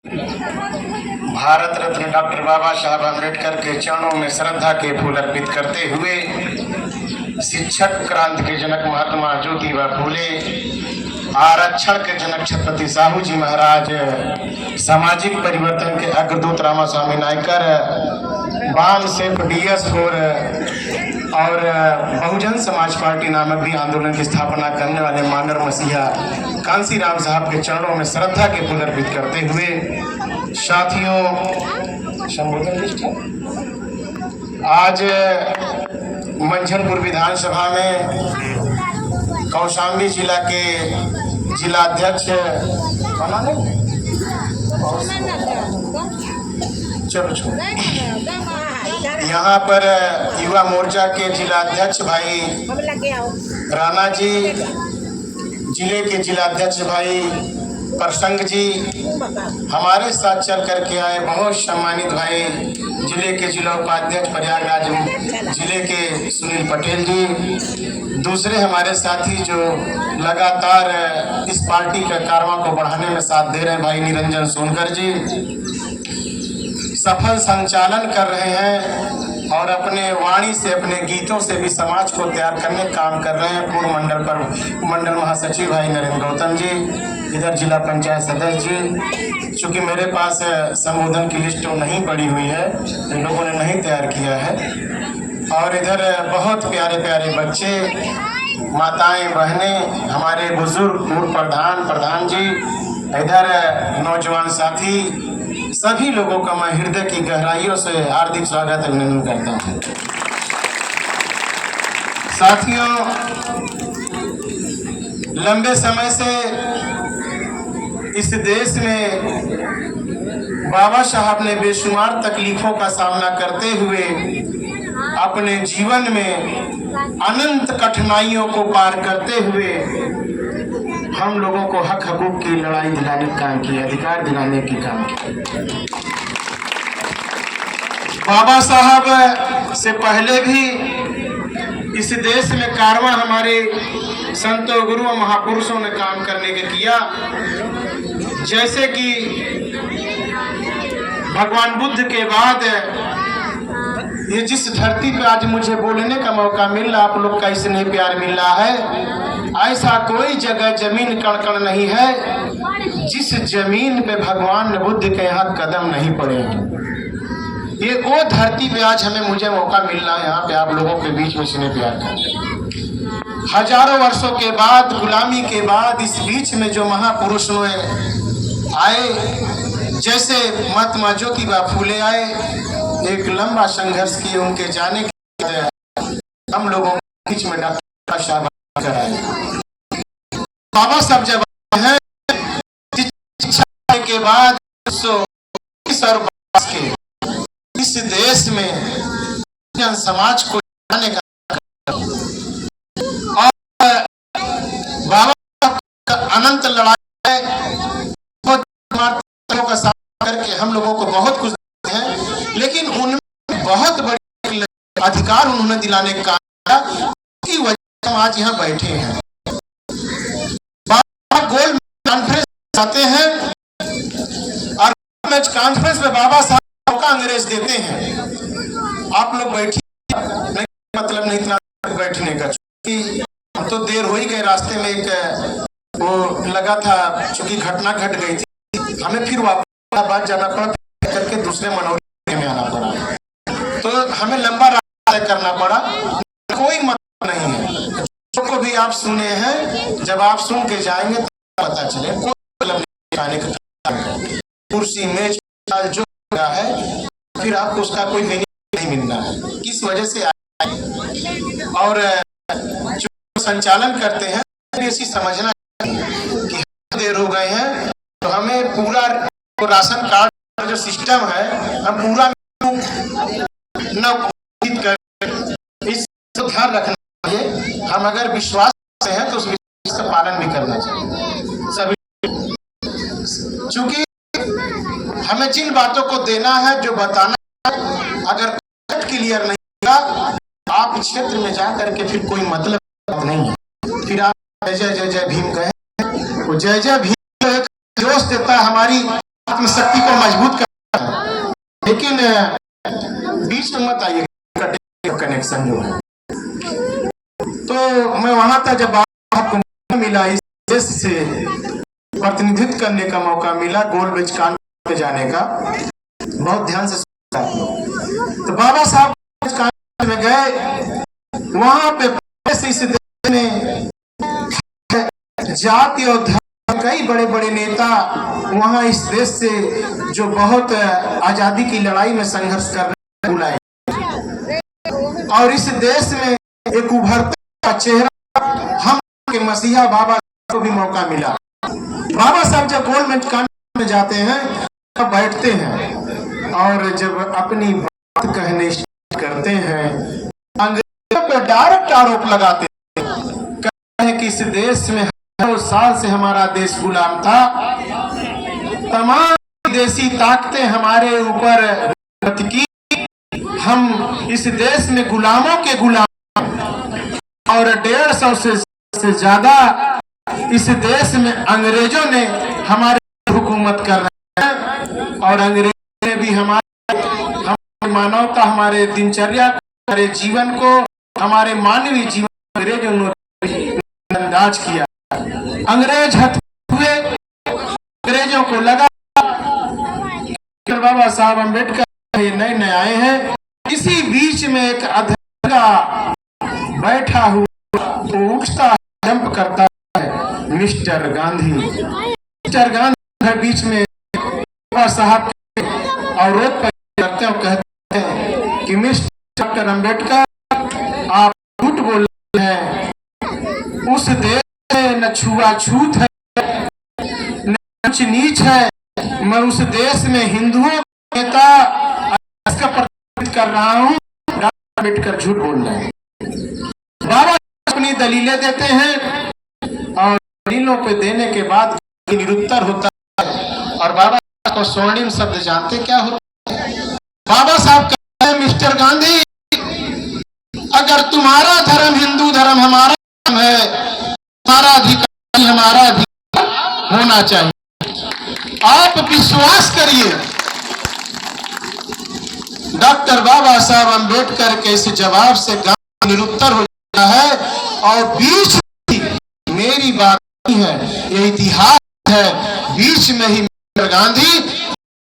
Bharat Ratna doctor बाबा साहब अम्बेडकर के चरणों में श्रद्धा के फूल अर्पित करते हुए शिक्षक क्रांति के जनक महात्मा ज्योतिबा फूले, आरक्षण के जनक छत्रपति साहू जी महाराज, सामाजिक परिवर्तन के अग्रदूत रामास्वामी नायकर, वाम सेफ DS4 और बहुजन समाज पार्टी नामक भी आंदोलन की स्थापना करने वाले मानर मसीहा कांसी राम साहब के चरणों में श्रद्धा के फूल अर्पित करते हुए साथियों, संबोधन लिस्ट है। आज मंझनपुर विधानसभा में कौशाम्बी जिला के जिलाध्यक्ष यहाँ पर युवा मोर्चा के जिलाध्यक्ष भाई राणा जी, जिले के जिलाध्यक्ष भाई प्रसंग जी, हमारे साथ चल करके आए बहुत सम्मानित भाई जिले के जिला उपाध्यक्ष प्रयागराज जिले के सुनील पटेल जी, दूसरे हमारे साथी जो लगातार इस पार्टी के कारवां को बढ़ाने में साथ दे रहे हैं भाई निरंजन सोनकर जी, सफल संचालन कर रहे हैं और अपने वाणी से अपने गीतों से भी समाज को तैयार करने का काम कर रहे हैं। पूर्व मंडल महासचिव भाई नरेंद्र गौतम जी, इधर जिला पंचायत सदस्य जी, चूँकि मेरे पास संबोधन की लिस्ट नहीं पड़ी हुई है, इन लोगों ने नहीं तैयार किया है, और इधर बहुत प्यारे प्यारे बच्चे, माताएं, बहनें, हमारे बुजुर्ग पूर्व प्रधान जी, इधर नौजवान साथी, सभी लोगों का मैं हृदय की गहराइयों से हार्दिक स्वागत अभिनंदन करता हूँ। साथियों, लंबे समय से इस देश में बाबा साहब ने बेशुमार तकलीफों का सामना करते हुए अपने जीवन में अनंत कठिनाइयों को पार करते हुए हम लोगों को हक हकूक की लड़ाई दिलाने का काम किया, अधिकार दिलाने की काम किया। बाबा साहब से पहले भी इस देश में कारवां हमारे संतों, गुरुओं, महापुरुषों ने काम करने के किया। जैसे कि भगवान बुद्ध के बाद ये जिस धरती पे आज मुझे बोलने का मौका मिल रहा, आप लोग का इसलिए प्यार मिल रहा है, ऐसा कोई जगह जमीन कण नहीं है जिस जमीन पे भगवान बुद्ध के यहाँ कदम नहीं पड़े हैं। ये वो धरती पे आज मुझे मौका मिल रहा है यहाँ पे आप लोगों के बीच में स्नेह प्यार कर। हजारों वर्षों के बाद, गुलामी के बाद, इस बीच में जो महापुरुष आए, जैसे महात्मा ज्योतिबा फूले आए, एक लंबा संघर्ष किए, उनके जाने के बाद हम लोगों के बीच में डॉक्टर साहब कराए। बाबा साहब जब है शिक्षा के बाद इस देश में जन समाज को जाने का और बाबा का अनंत लड़ाई है, का सामना करके हम लोगों को बहुत कुछ देते हैं, लेकिन उनमें बहुत बड़ी अधिकार उन्होंने दिलाने का की वजह हम आज यहाँ बैठे हैं। गोल्ड कॉन्फ्रेंस जाते हैं और कॉन्फ्रेंस में बाबा साहब का अंग्रेज देते हैं। आप लोग बैठिए, नहीं मतलब नहीं इतना बैठने का, क्योंकि तो देर हो ही गए, रास्ते में एक वो लगा था, चूंकि घटना घट गई थी, हमें फिर वापस बात जाना पड़ा, करके दूसरे मनोरंजन में आना पड़ा, तो हमें लंबा रास्ता तय करना पड़ा। कोई मतलब नहीं है, जो को भी आप सुने हैं, जब आप सुन के जाएंगे तो पता चले, कोई मतलब नहीं खाने का, कुर्सी मेज जो है, फिर आपको उसका कोई मीनिंग नहीं मिलना है, किस वजह से आए। और जो संचालन करते हैं ऐसी समझना कि देर हो गए हैं, तो हमें पूरा राशन कार्ड जो सिस्टम है हम पूरा इसको ध्यान रखना चाहिए। हम अगर विश्वास से हैं तो उस विश्वास का पालन भी करना चाहिए सभी, क्योंकि हमें जिन बातों को देना है, जो बताना है, अगर क्लियर नहीं होगा, आप क्षेत्र में जा करके फिर कोई मतलब नहीं है, फिर आप जय जय जय भीम कहें, जय जय भीम जोश देता है हमारी आत्मशक्ति को मजबूत करता है, लेकिन बीच में मत आइए कनेक्शन जो है। तो मैं वहां था जब आपको मिला, इस देश से प्रतिनिधित्व करने का मौका मिला, गोल मेज कॉन्फ्रेंस में जाने का, बहुत ध्यान से सुना। तो बाबा साहब कॉन्फ्रेंस में गए, वहां पे इस देश में जाति और धर्म कई बड़े बड़े नेता वहां इस देश से जो बहुत आजादी की लड़ाई में संघर्ष कर रहे हैं बुलाए, और इस देश में एक उभरता चेहरा हम के मसीहा बाबा को भी मौका मिला। बाबा साहब जब गोल मेज कॉन्फ्रेंस में जाते हैं तब बैठते हैं और जब अपनी बात कहने करते हैं, अंग्रेजों पर डायरेक्ट आरोप लगाते हैं कि इस देश में 100 साल से हमारा देश गुलाम था, तमाम विदेशी ताकतें हमारे ऊपर की, हम इस देश में गुलामों के गुलाम, और 150 से ज्यादा इस देश में अंग्रेजों ने हमारे हुकूमत कर रहे हैं, और अंग्रेजों ने भी हमारी मानवता, हमारे दिनचर्या, हमारे जीवन को, हमारे मानवीय जीवन अंग्रेजों ने अंदाज किया। अंग्रेज हुए, अंग्रेजों को लगा बाबा साहब अम्बेडकर नए नए आए हैं। इसी बीच में एक अधगा बैठा हुआ वो उठता जंप करता है, मिस्टर गांधी। मिस्टर गांधी है बीच में बाबा साहब के अवरोध पर करते हैं, कहते हैं कि मिस्टर डॉक्टर अम्बेडकर आप झूठ बोल रहे हैं, उस देश में न छुआछूत है न ऊंच नीच है, मैं उस देश में हिंदुओं का नेता इसका प्रतिनिधित्व कर रहा हूँ। डॉक्टर अम्बेडकर झूठ बोल रहे हैं। बाबा अपनी दलीलें देते हैं और दलीलों पे देने के बाद निरुत्तर होता है, और बाबा को स्वर्णिम शब्द जानते क्या होता है? बाबा साहब कहते हैं, मिस्टर गांधी, अगर तुम्हारा धर्म हिंदू धर्म हमारा धर्म है, हमारा अधिकार हमारा अधिकार होना चाहिए। आप विश्वास करिए, डॉक्टर बाबा साहब अम्बेडकर के इस जवाब से गांधी निरुत्तर हो गया है, और बीच में मेरी बात नहीं है, ये इतिहास है, बीच में ही मिस्टर गांधी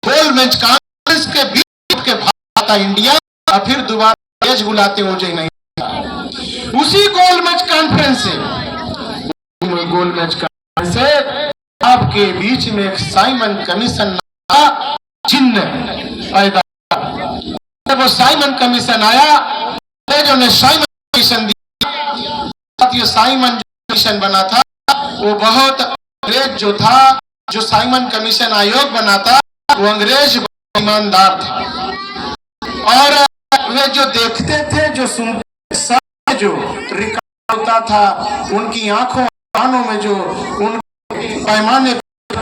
गोल मेज कॉन्फ्रेंस के बीच के भाग इंडिया, और फिर दोबारा देश बुलाते मुझे नहीं। उसी गोल मेज कॉन्फ्रेंस से आपके बीच में एक साइमन कमीशन का चिन्ह पैदा, जब वो साइमन कमीशन आया, जो ने साइमन कमीशन दिया, साइमन कमीशन बना था वो बहुत अंग्रेज जो था, जो साइमन कमीशन आयोग बना था वो अंग्रेज ईमानदार था, और वे जो देखते थे, जो सुनते, जो रिकॉर्ड होता था, उनकी आंखों कानों में जो उन पैमाने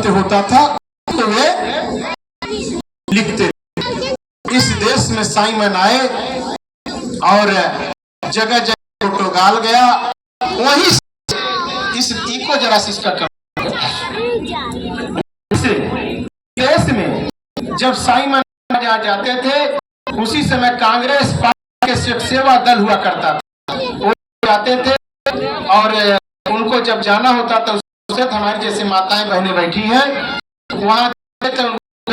होता था तो वे लिखते। इस देश में साइमन आए और जगह जगह फोटो गाल गया, वही इस इको जरा इसका देश में जब साइमन आ जाते थे, उसी समय कांग्रेस पार्टी के सेवा दल हुआ करता था, वो जाते थे और उनको जब जाना होता था, उससे हमारी जैसे माताएं बहनें बैठी हैं वहां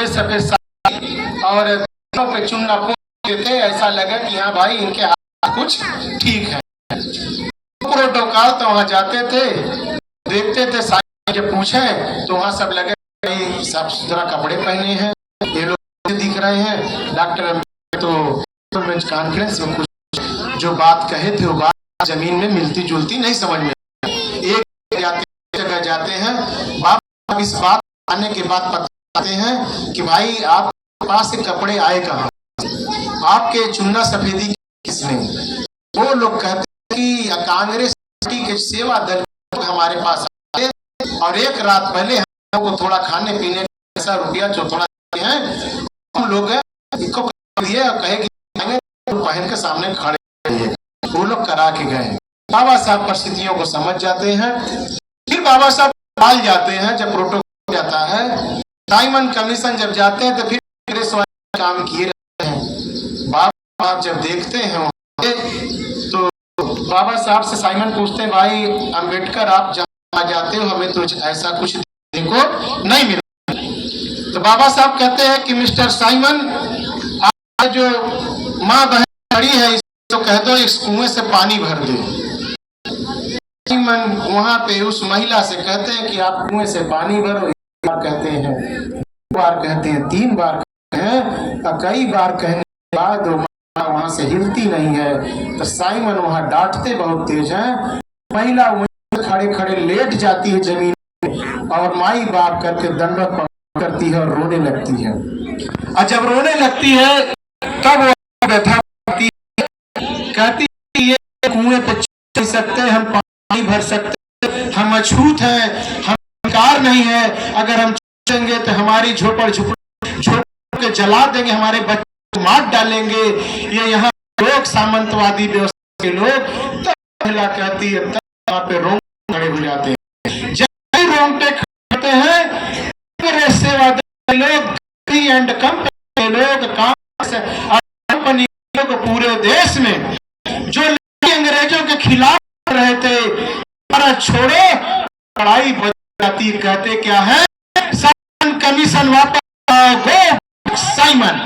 सफेद साड़ी और पे चुनना पोते थे, ऐसा लगा कि हाँ भाई इनके हाथ कुछ ठीक है। प्रोटोकॉल तो वहां जाते थे, देखते थे, जब पूछे तो वहां सब लगे साफ सुथरा कपड़े पहने हैं, ये लोग दिख रहे हैं। डॉक्टर तो कॉन्फ्रेंस में कुछ जो बात कहे थे वो बात जमीन में मिलती जुलती नहीं समझ में। एक जगह जाते हैं, बाप इस बात आने के बाद बताते हैं कि भाई आप पास से कपड़े आए कहाँ, आपके चुन्ना सफेदी किसने? वो लोग कहते हैं कि कांग्रेस पार्टी के सेवा दल हमारे पास आए और एक रात पहले हमको थोड़ा खाने पीने का पैसा रुपया जो थोड़ा है, हम लोग इसको दिए और कहे कि पहन के सामने खड़े रहिए। वो लोग करा के गए। बाबा साहब परिस्थितियों को समझ जाते हैं, फिर बाबा साहब पाल जाते हैं। जब प्रोटोकॉल जाता है साइमन कमीशन जब जाते हैं तो फिर कांग्रेस वाले काम किए रहते हैं। बाबा आप जब देखते हैं तो बाबा साहब से साइमन पूछते हैं, भाई अंबेडकर आप जहाँ जाते हो हमें तो ऐसा कुछ देखने को नहीं मिला। तो बाबा साहब कहते हैं कि मिस्टर साइमन, आप जो माँ बहन खड़ी है इसको कह दो इस कुएं से पानी भर दे। साइमन वहां पे उस महिला से कहते हैं कि आप कुएं से पानी भरो। एक बार कहते हैं, दो बार कहते हैं, 3 बार कहते हैं, कई बार कहने के बाद वहां से हिलती नहीं है। तो साइमन वहां डांटते बहुत तेज हैं। महिला वहीं खड़े खड़े लेट जाती है जमीन में और माई बाप करके दंडवत करती है और रोने लगती है। और जब रोने लगती है तब वो बैठा कहती है, ये कुएं पे चल सकते, हम पानी भर सकते, हम अछूत हैं, हम कार नहीं है, अगर हम चलेंगे तो हमारी झोपड़ के जला देंगे, हमारे बच्चे को मार डालेंगे, ये यहाँ लोग सामंतवादी व्यवस्था के लोग। तब महिला कहती है, तब वहां पे रोंगटे खड़े हो जाते हैं। जब रोंगटे खड़े हैं सेवादार लोग एंड कंपनी लोग कंपनी लोग पूरे देश में जो अंग्रेजों के खिलाफ रहे थे, छोड़ो लड़ाई बच जाती। कहते क्या है, साइमन कमीशन वापस गो साइमन।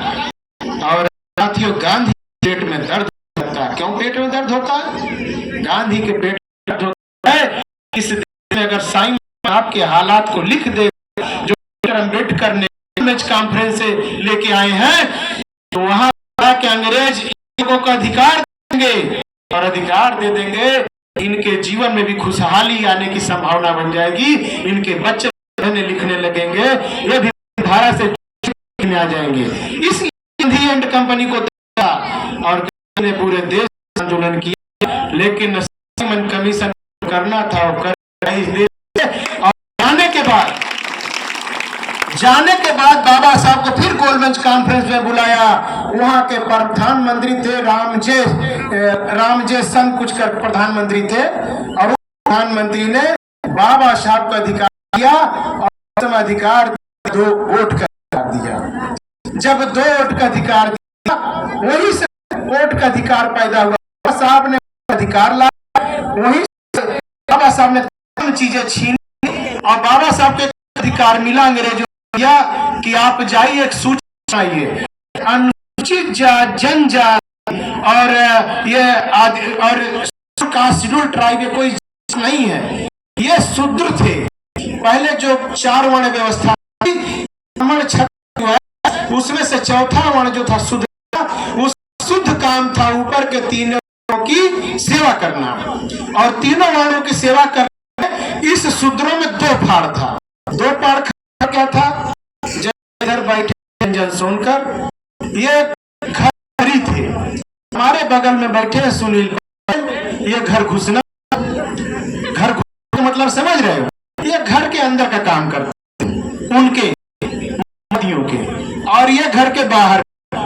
और साथियों, गांधी पेट में दर्द होता है। क्यों पेट में दर्द होता है? गांधी के पेट में दर्द होता है इस देश में अगर साइमन आपके हालात को लिख दे जो अम्बेडकर ने कॉन्फ्रेंस से लेके आए हैं, तो वहां के अंग्रेज लोगों का अधिकार देंगे और अधिकार दे देंगे, इनके जीवन में भी खुशहाली आने की संभावना बन जाएगी। इनके बच्चे पढ़ने लिखने लगेंगे, ये भी धारा से आ जाएंगे। इसलिए गांधी एंड कंपनी को और ने पूरे देश में आंदोलन किया, लेकिन साइमन कमीशन करना था और जाने के बाद बाबा साहब को फिर गोलमेज कॉन्फ्रेंस में बुलाया। वहां के प्रधानमंत्री थे रामजे सन कुछ कर प्रधानमंत्री थे, और प्रधानमंत्री ने बाबा साहब का अधिकार दिया और अधिकार 2 वोट का दिया। जब 2 वोट का अधिकार दिया, वही से वोट का अधिकार पैदा हुआ। बाबा साहब ने अधिकार लाया, वही बाबा साहब ने चीजें छीनी और बाबा साहब को अधिकार मिला अंग्रेजों कि आप जाइए एक सूची बनाइए, अनुसूचित जनजाति और ये और शेड्यूल ट्राइब कोई नहीं है, ये शूद्र थे। पहले जो 4 वर्ण व्यवस्था थी, उसमें से चौथा वर्ण जो था शुद्ध, उस शुद्ध काम था ऊपर के 3 की सेवा करना, और 3 वर्णों की सेवा करना। इस शूद्रों में 2 फाड़ था। 2 फाड़ क्या था? इधर बैठे रंजन सोनकर, ये घर थे। हमारे बगल में बैठे हैं सुनील, ये घर घुसना, घर घुसना मतलब समझ रहे हो, ये घर के अंदर का काम करते उनके मतियों के, और ये घर के बाहर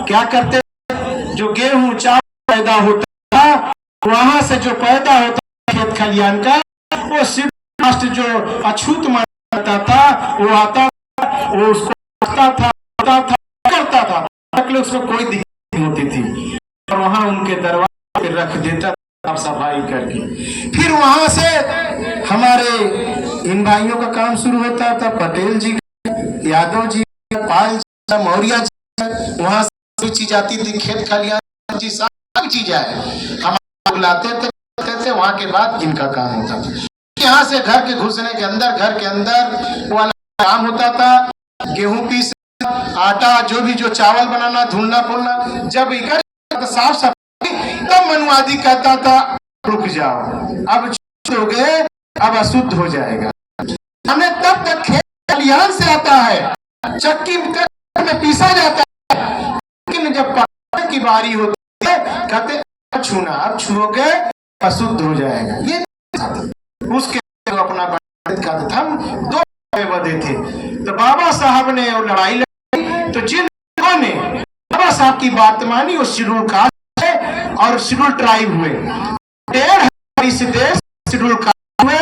क्या करते? जो गेहूं चावल पैदा होता था, वहां से जो पैदा होता खेत खलियान का, वो राष्ट्र जो अछूत मानता था वो आता, वो उसको करता था, उसको कोई दिक्कत नहीं होती थी, और वहां उनके दरवाजे पे रख देता था सफाई करके। फिर वहां से हमारे इन भाइयों का काम शुरू होता था, पटेल जी, यादव जी, पाल जी, मौर्य जी, वहां से चीज आती थी, खेत खलियान जी, सारी चीजें हम बुलाते थे। वहां के बाद जिनका काम होता था, यहाँ से घर के घुसने के अंदर, घर के अंदर वाला काम होता था, गेहूं पीस, आटा, जो भी जो चावल बनाना, धुलना फुलना। जब इकट्ठा साफ सफाई, तब मनुवादी कहता था रुक जाओ, अब हो गए, अब अशुद्ध हो जाएगा। हमें तब तक खेत खलियान से आता है, चक्की में पीसा जाता है, लेकिन जब पकाने की बारी होती है कहते छूना, अब छुओगे अशुद्ध हो जाएगा। ये उसके अपना कहते थे, हम 2 बदे थे। तो बाबा साहब ने वो लड़ाई लड़ी, तो जिन लोगों ने बाबा साहब की बात मानी वो शेड्यूल कास्ट है और शेड्यूल ट्राइब हुए। 1.5 इस देश शेड्यूल कास्ट हुए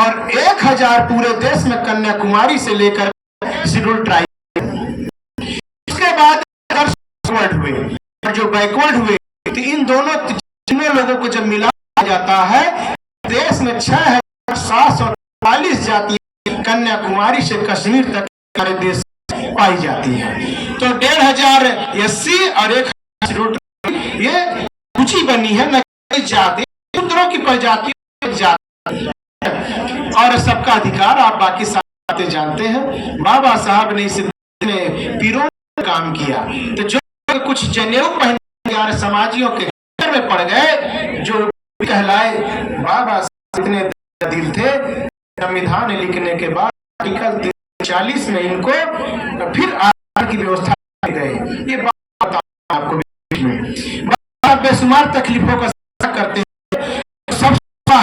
और 1000 पूरे देश में कन्याकुमारी से लेकर शेड्यूल ट्राइब जो बैकवर्ड हुए, तो इन दोनों लोगों को जब मिला जाता है, देश में 6744 जातियां कन्याकुमारी से कश्मीर तक हमारे देश पाई जाती है। तो 1500 SC और 1000 ये सूची बनी है, न जाति शूद्रों की प्रजाति और सबका अधिकार। आप बाकी बातें जानते हैं। बाबा साहब ने इस में पीरों काम किया, तो जो कुछ जनेऊ पहने समाजियों के घर में पड़ गए, जो कहलाए बाबा इतने दिल थे, संविधान लिखने के बाद आर्टिकल 40 में इनको फिर आरक्षण की व्यवस्था की गई। ये बात आपको बेशुमार तकलीफों का सामना करते हैं। सबका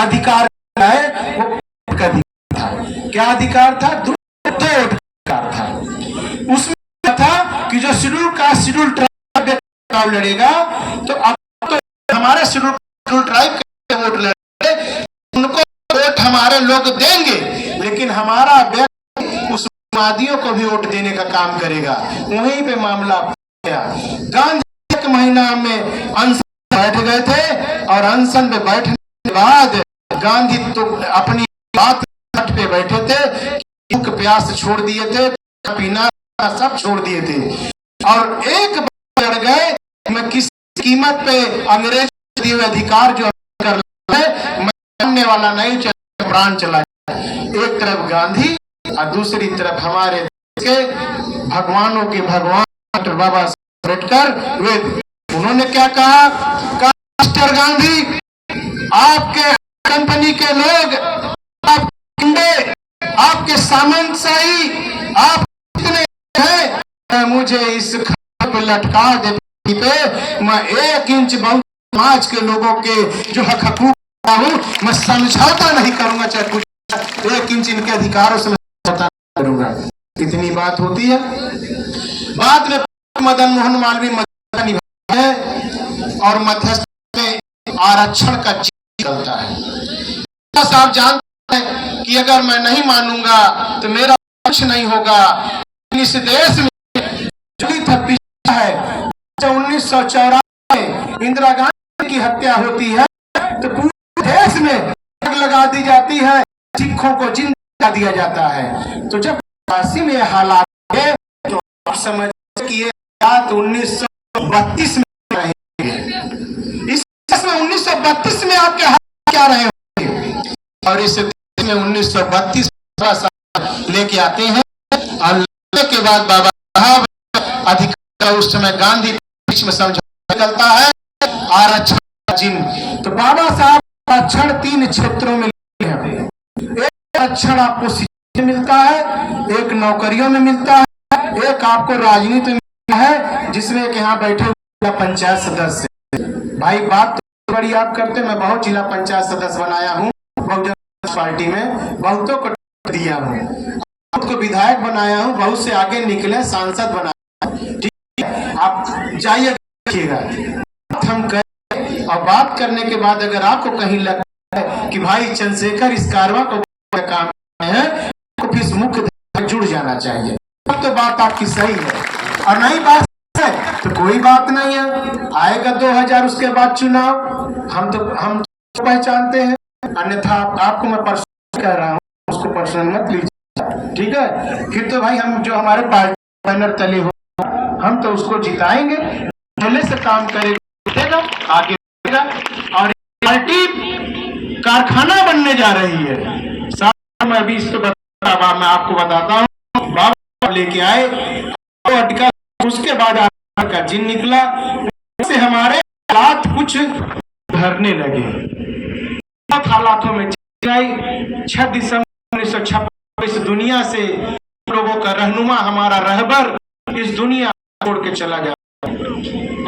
अधिकार है वो अधिकार था। क्या अधिकार था? दो अधिकार था। उसमें था कि जो शेड्यूल कास्ट शेड्यूल ट्राइब लड़ेगा, तो अब तो हमारे शेड्यूल ट्राइब के वोट लड़े, उनको वोट हमारे लोग देंगे, लेकिन हमारा व्यक्ति उस वादियों को भी वोट देने का काम करेगा। वहीं पे मामला गया। गांधी एक महीना में अनशन बैठ गए थे, और अनशन पे बैठने के बाद गांधी तो अपनी बात पे बैठे थे, भूख प्यास छोड़ दिए थे, पीना सब छोड़ दिए थे, और एक बार लड़ गए, मैं किस कीमत पे अंग्रेज दिए हुए अधिकार जो कर मैं मानने वाला नहीं, चाहे प्राण चला जाए। एक तरफ गांधी और दूसरी तरफ हमारे देश के भगवानों के भगवान डॉक्टर बाबा साहब अम्बेडकर, वे उन्होंने क्या कहा? मिस्टर गांधी, आपके कंपनी के लोग, आप गुंडे, आपके सामंतशाही, आप कितने हैं, मुझे इस खाने पे लटका दे पे मैं 1 इंच बहुत समाज के लोगों के जो हक हकूक हूँ मैं समझौता नहीं करूंगा, चाहे कुछ 1 इंच इनके अधिकारों से समझौता नहीं करूंगा। इतनी बात होती है। बाद में मदन मोहन मालवीय मध्यस्थता निभाते हैं, और मध्यस्थ में आरक्षण का चलता है। साहब जानते हैं कि अगर मैं नहीं मानूंगा तो मेरा कुछ नहीं होगा। इस देश में है 1954 में इंदिरा गांधी की हत्या होती है, तो पूरे देश में आग लगा दी जाती है, सिखों को जिंदा दिया जाता है। तो जब 80 में हालात है, तो आप समझ कि ये बात 1932 में रहेंगे। इस देश में 1932 में आपके हाथ क्या रहे होंगे, और इस देश में 1932 लेके आते हैं, और लेने के बाद बाबा साहब अधिकार, उस समय गांधी बीच में समझौता निकलता है, आरक्षण चिन्ह। तो बाबा साहब आरक्षण 3 क्षेत्रों में लेते हैं। एक आरक्षण आपको शिक्षा में मिलता है, एक नौकरियों में मिलता है, एक आपको राजनीति में मिलता है, जिसमें कि यहाँ बैठे हुए पंचायत सदस्य। भाई बात तो बड़ी आप करते, मैं बहुत जिला पंचायत सदस्य बनाया हूँ बहुजन पार्टी में, बहुतों को दिया हूँ, बहुत को विधायक बनाया हूँ, बहुत से आगे निकले सांसद बनाया। आप जाइए देखिएगा, हम करें, और बात करने के बाद अगर आपको कहीं लगता है कि भाई चंद्रशेखर इस कारवा को काम है, तो फिर मुख्य जुड़ जाना चाहिए, तब तो बात आपकी सही है। और नहीं बात है तो कोई बात नहीं है, आएगा 2000 उसके बाद चुनाव, हम तो पहचानते हैं। अन्यथा आपको मैं पर्सनल कह रहा हूँ, उसको पर्सनल मत लीजिए, ठीक है। फिर तो भाई हम जो हमारे पार्टी बैनर तले हो, हम तो उसको जिताएंगे, पहले से काम करेगा, आगे बढ़ेगा, और पार्टी कारखाना बनने जा रही है। साथ में अभी इसको मैं आपको बताता हूँ, बाबा लेके आए अटका, उसके बाद का जिन निकला, उससे हमारे हालात कुछ धरने लगे। हालातों में 6 दिसंबर 1956 दुनिया से लोगों का रहनुमा, हमारा रहबर इस दुनिया छोड़ के चला गया।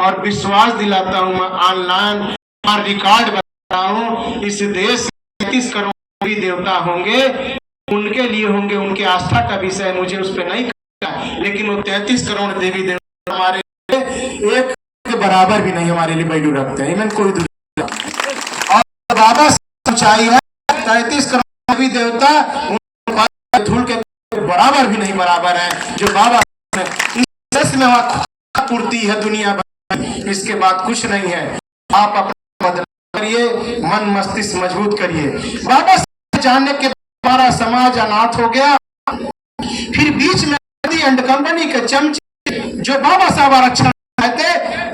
और विश्वास दिलाता हूँ, मैं ऑनलाइन रिकॉर्ड बताता हूँ, इस देश में 33 करोड़ देवी देवता होंगे, उनके लिए होंगे, उनके आस्था का विषय मुझे उस पर नहीं करना, लेकिन वो 33 करोड़ देवी देवता हमारे एक के बराबर भी नहीं हमारे लिए वैल्यू रखते हैं, कोई दूसरा। और बाबा ऊंचाई है 33 करोड़ देवी देवता धूल के बराबर भी नहीं बराबर है, जो बाबा इस देश में पूर्ति है दुनिया भर इसके बाद कुछ नहीं है। आप अपना बदलाव करिए, मन मस्तिष्क मजबूत करिए। बाबा साहब जाने के हमारा समाज अनाथ हो गया। फिर बीच में एंड कंपनी के चमचे जो बाबा साहब आरक्षण थे,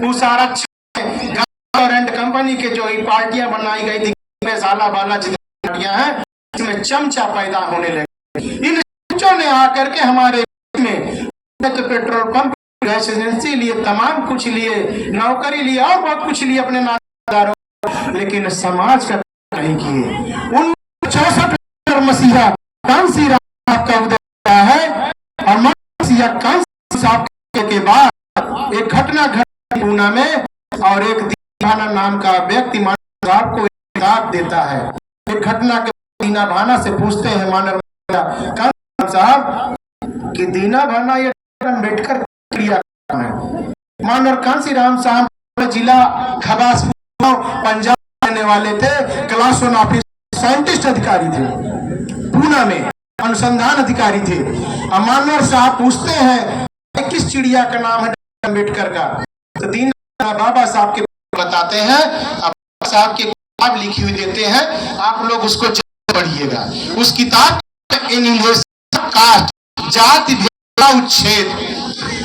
उस आरक्षण और एंड कंपनी के जो पार्टियां बनाई गई थी, साला बाला जितनी पार्टियां हैं, इसमें चमचा पैदा होने लगे। इन चमचों ने आकर के हमारे में तो पेट्रोल पंप, गैस एजेंसी लिए, तमाम कुछ लिए, नौकरी लिए और बहुत कुछ लिए अपने नातेदारों, लेकिन समाज का नहीं किए। 1964 मसीहा कांसी राम का उदय है और मसीहा कांसी साहब के बाद एक घटना घटी पूना में, और एक दीना नाम का व्यक्ति मानव साहब को एक देता है। एक घटना के दीना भाना से पूछते हैं मानव कांसी साहब कि दीना भाना ये अम्बेडकर क्रिया है। मानव कांसी राम साहब जिला खबास पंजाब रहने वाले थे, क्लास 1 ऑफिस साइंटिस्ट अधिकारी थे, पूना में अनुसंधान अधिकारी थे। मानव साहब पूछते हैं किस चिड़िया का नाम है अम्बेडकर का, तो दीन बाबा साहब के बताते हैं। बाबा साहब की किताब लिखी हुई देते हैं, आप लोग उसको पढ़िएगा। उस किताब कास्ट जाति भेद उच्छेद,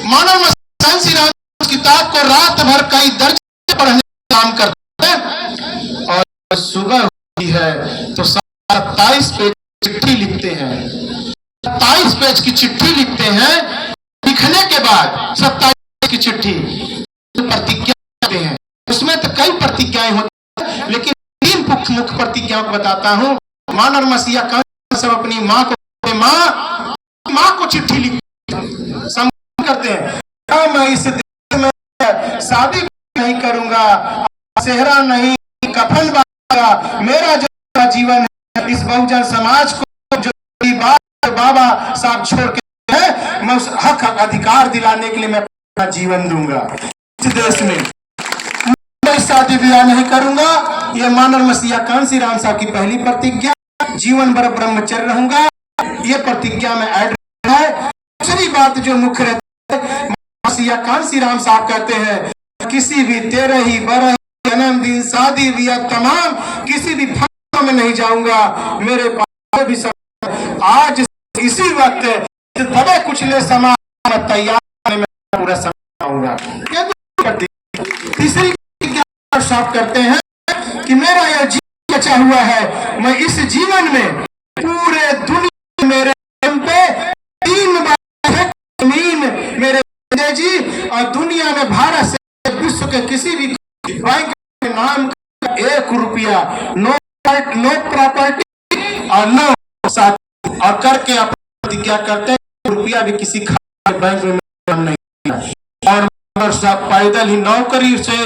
मानव कांसी राम उस किताब को रात भर कई दर्ज पढ़ने का काम करते हैं, और सुबह होती है तो 27 पेज चिट्ठी लिखते हैं। 27 पेज की चिट्ठी लिखते हैं। लिखने के बाद 27 की चिट्ठी प्रतिज्ञा करते हैं। उसमें तो कई प्रतिज्ञाएं होती हैं, लेकिन 3 मुख्य प्रतिज्ञाओं को बताता हूँ। मानव मसीहा कांसी सब अपनी माँ को माँ को चिट्ठी लिखते करते हैं, मैं इस देश में शादी नहीं करूंगा, सेहरा नहीं, कफन बांधूंगा, मेरा जो जीवन है इस बहुजन समाज को जो बात बाबा साहब छोड़ के है, मैं उस हक अधिकार दिलाने के लिए मैं अपना जीवन दूंगा। इस देश में मैं शादी ब्याह नहीं करूंगा, यह मानव मसीहा कांसी राम साहब की पहली प्रतिज्ञा। जीवन भर ब्रह्मचर्य रहूंगा, ये प्रतिज्ञा में ऐड है। दूसरी बात जो मुख्य रहती है, मसीहा कांसी राम साहब कहते हैं किसी भी 13 बरह जन्मदिन शादी ब्याह तमाम किसी भी फंक्शन में नहीं जाऊंगा। मेरे पास भी सब आज इसी वक्त दबे कुचले समाज में तैयार में पूरा समाऊंगा। तीसरी साफ करते हैं कि मेरा यह जीवन बचा हुआ है, मैं इस जीवन में पूरे दुनिया मेरे पे 3 बार जमीन मेरे जी, और दुनिया में भारत से विश्व के किसी भी बैंक के नाम का 1 रुपया नो प्रॉपर्टी और नो साथ, और करके अपनी प्रतिज्ञा करते हैं रुपया भी किसी खाली बैंक में नहीं। और साहब पैदल ही नौकरी से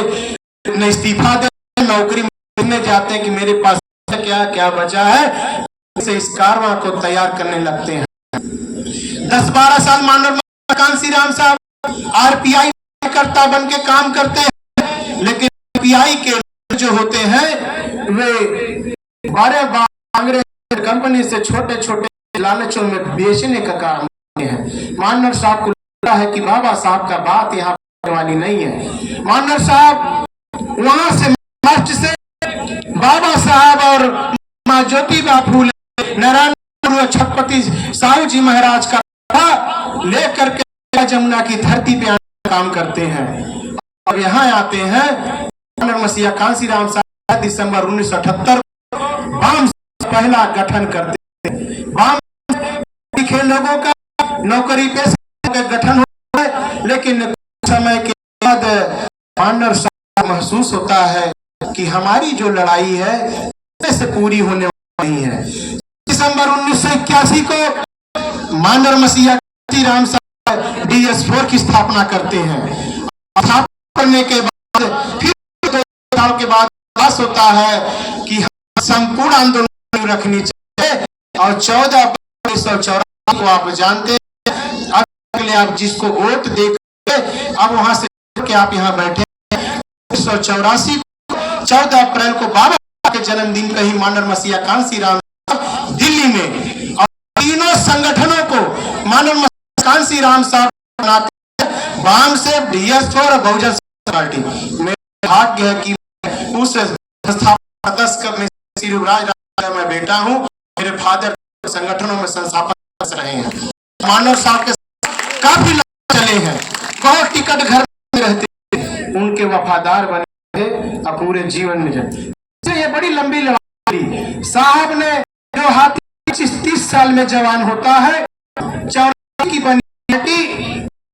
इस्तीफा दे, नौकरी में जाते हैं कि मेरे पास क्या क्या बचा है, से इस कारवां को तैयार करने लगते हैं। 10-12 साल मानव कांसी राम साहब आरपीआई करता बन के काम करते हैं, लेकिन आरपीआई के जो होते हैं वे 12 बार अंग्रेज कंपनी से छोटे छोटे लालचों में बेचने का काम करते हैं। मानव साहब को लगता है कि बाबा साहब का बात यहाँ वाली नहीं है। मानव साहब वहां से महाराष्ट्र से बाबा साहब और मां ज्योतिबा फूले, नारायण छत्रपति साहू जी महाराज का लेकर के जमुना की धरती पे काम करते हैं, और यहाँ आते हैं। मानव मसीहा कांसी राम साहब दिसंबर 1978 वाम पहला गठन करते हैं। वाम लिखे लोगों का नौकरी पेशा का गठन होता है, लेकिन समय के बाद मानव साहब महसूस होता है कि हमारी जो लड़ाई है से पूरी होने वाली नहीं है। दिसंबर 1981 को मानव मसीहा कांसी राम साहब DS4 की स्थापना करते हैं। स्थापना करने के बाद फिर 2 साल के बाद प्रयास होता है कि संपूर्ण आंदोलन रखनी चाहिए, और 14 अप्रैल 1984 को आप जानते हैं, अगले आप जिसको वोट देकर अब वहां से कि आप यहाँ बैठे 1984 14 अप्रैल को बाबा के जन्मदिन पे ही मानव मसीहा कांसी राम दिल्ली में, और तीनों संगठनों को मानव कांसी राम साहब बनाते हैं। वाम से DS4 और बहुजन पार्टी। मेरा भाग्य है कि उस संस्थापक सदस्य में श्री युवराज मैं बेटा हूँ। मेरे फादर संगठनों में संस्थापक सदस्य रहे हैं। मानव साहब के काफी लोग चले हैं, बहुत टिकट घर में रहते हैं, उनके वफादार बने और पूरे जीवन में जाए। ये बड़ी लंबी लड़ाई साहब ने जो हाथी 25-30 साल में जवान होता है, 84 की बनी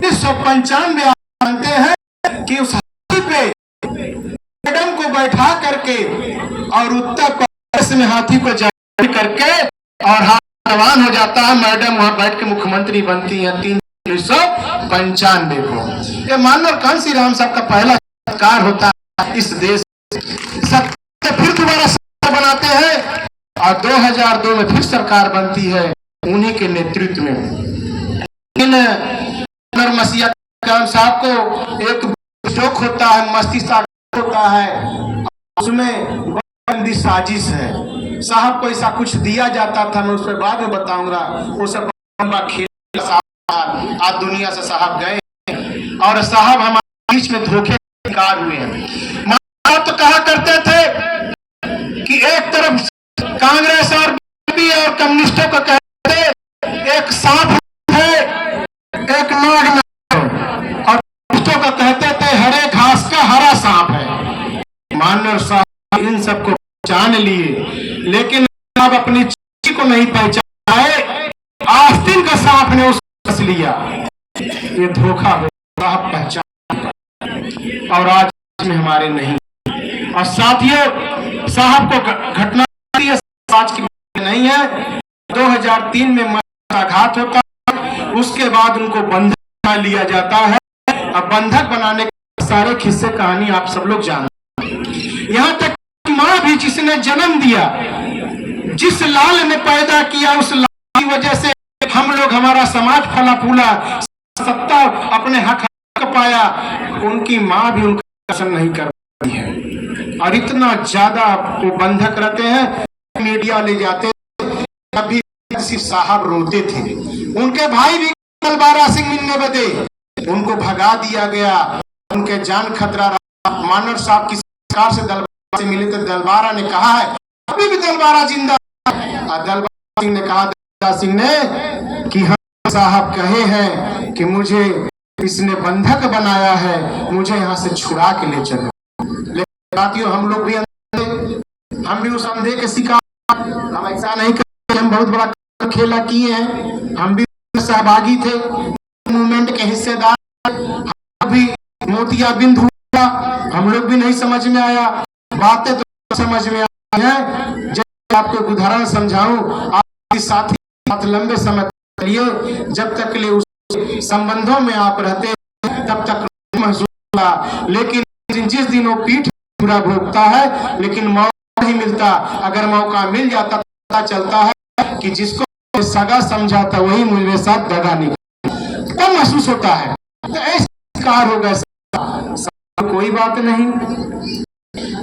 1995 मानते हैं कि उस हाथी पे मैडम को बैठा करके और उत्तर प्रदेश में हाथी को जारी करके और हाथी जवान हो जाता है। मैडम वहां बैठ के मुख्यमंत्री बनती है 1995 को। ये मानव कांसी राम साहब का पहला सरकार होता है इस देश। फिर दोबारा सरकार बनाते हैं और 2002 में फिर सरकार बनती है उन्हीं के नेतृत्व में। लेकिन मसीहा राम साहब को एक शौक होता है, मस्तिष्क होता है, उसमें बड़ी साजिश है। साहब को ऐसा कुछ दिया जाता था, मैं उस पर बाद में बताऊंगा। वो सब खेल आज दुनिया से साहब गए और साहब हमारे बीच में धोखे शिकार हुए हैं। मानव तो कहा करते थे कि एक तरफ कांग्रेस और बीजेपी और कम्युनिस्टों को कहते एक सांप है एक नाग है, और कम्युनिस्टों को कहते थे हरे घास का हरा सांप है। मानव साहब इन सबको पहचान लिए, लेकिन अब अपनी चीज को नहीं पहचाने, आस्तीन का सांप ने उसको फंस लिया। ये धोखा हो पहचान और आज में हमारे नहीं। और साथियों साहब को घटना आज की नहीं है। 2003 में आघात होता है, उसके बाद उनको बंधक बना लिया जाता है। अब बंधक बनाने के सारे किस्से कहानी आप सब लोग जानते हैं। यहाँ तक माँ भी जिसने जन्म दिया, जिस लाल ने पैदा किया, उस लाल की वजह से हम लोग हमारा समाज फला फूला, सत्ता अपने हक पाया, उनकी माँ भी उनका शासन नहीं कर पाती है। और इतना ज्यादा वो बंधक रहते हैं, मीडिया ले जाते अभी साहब रोते थे। उनके भाई भी दलबारा सिंह मिलने बदे उनको भगा दिया गया, उनके जान खतरा रहा। मानव साहब की सरकार से दलबारा से मिले तो दलबारा ने कहा है अभी भी दलबारा जिंदा है। दलबारा सिंह ने कहा दलबारा सिंह ने कि हम साहब कहे हैं कि मुझे इसने बंधक बनाया है, मुझे यहाँ से छुड़ा के ले चलो। लेकिन साथियों हम लोग भी हम भी उस अंधे के शिकार, हम ऐसा नहीं करते, हम बहुत बड़ा खेला किए हैं, हम भी सहभागी थे, मूवमेंट के हिस्सेदार, हम भी मोतियाबिंद हुआ, हम लोग भी नहीं समझ में आया, बातें तो समझ में आई हैं। जब आपको एक उदाहरण समझाऊं, आपके साथी साथ लंबे समय लिए जब तक ले उस संबंधों में आप रहते तब तक महसूस होगा, लेकिन जिस दिन वो पीठ पूरा भोगता है लेकिन मौका नहीं मिलता। अगर मौका मिल जाता तो पता चलता है कि जिसको सगा समझा था वही मेरे साथ दगा निकला, तो महसूस होता है। तो ऐसे कार हो गए, कोई बात नहीं।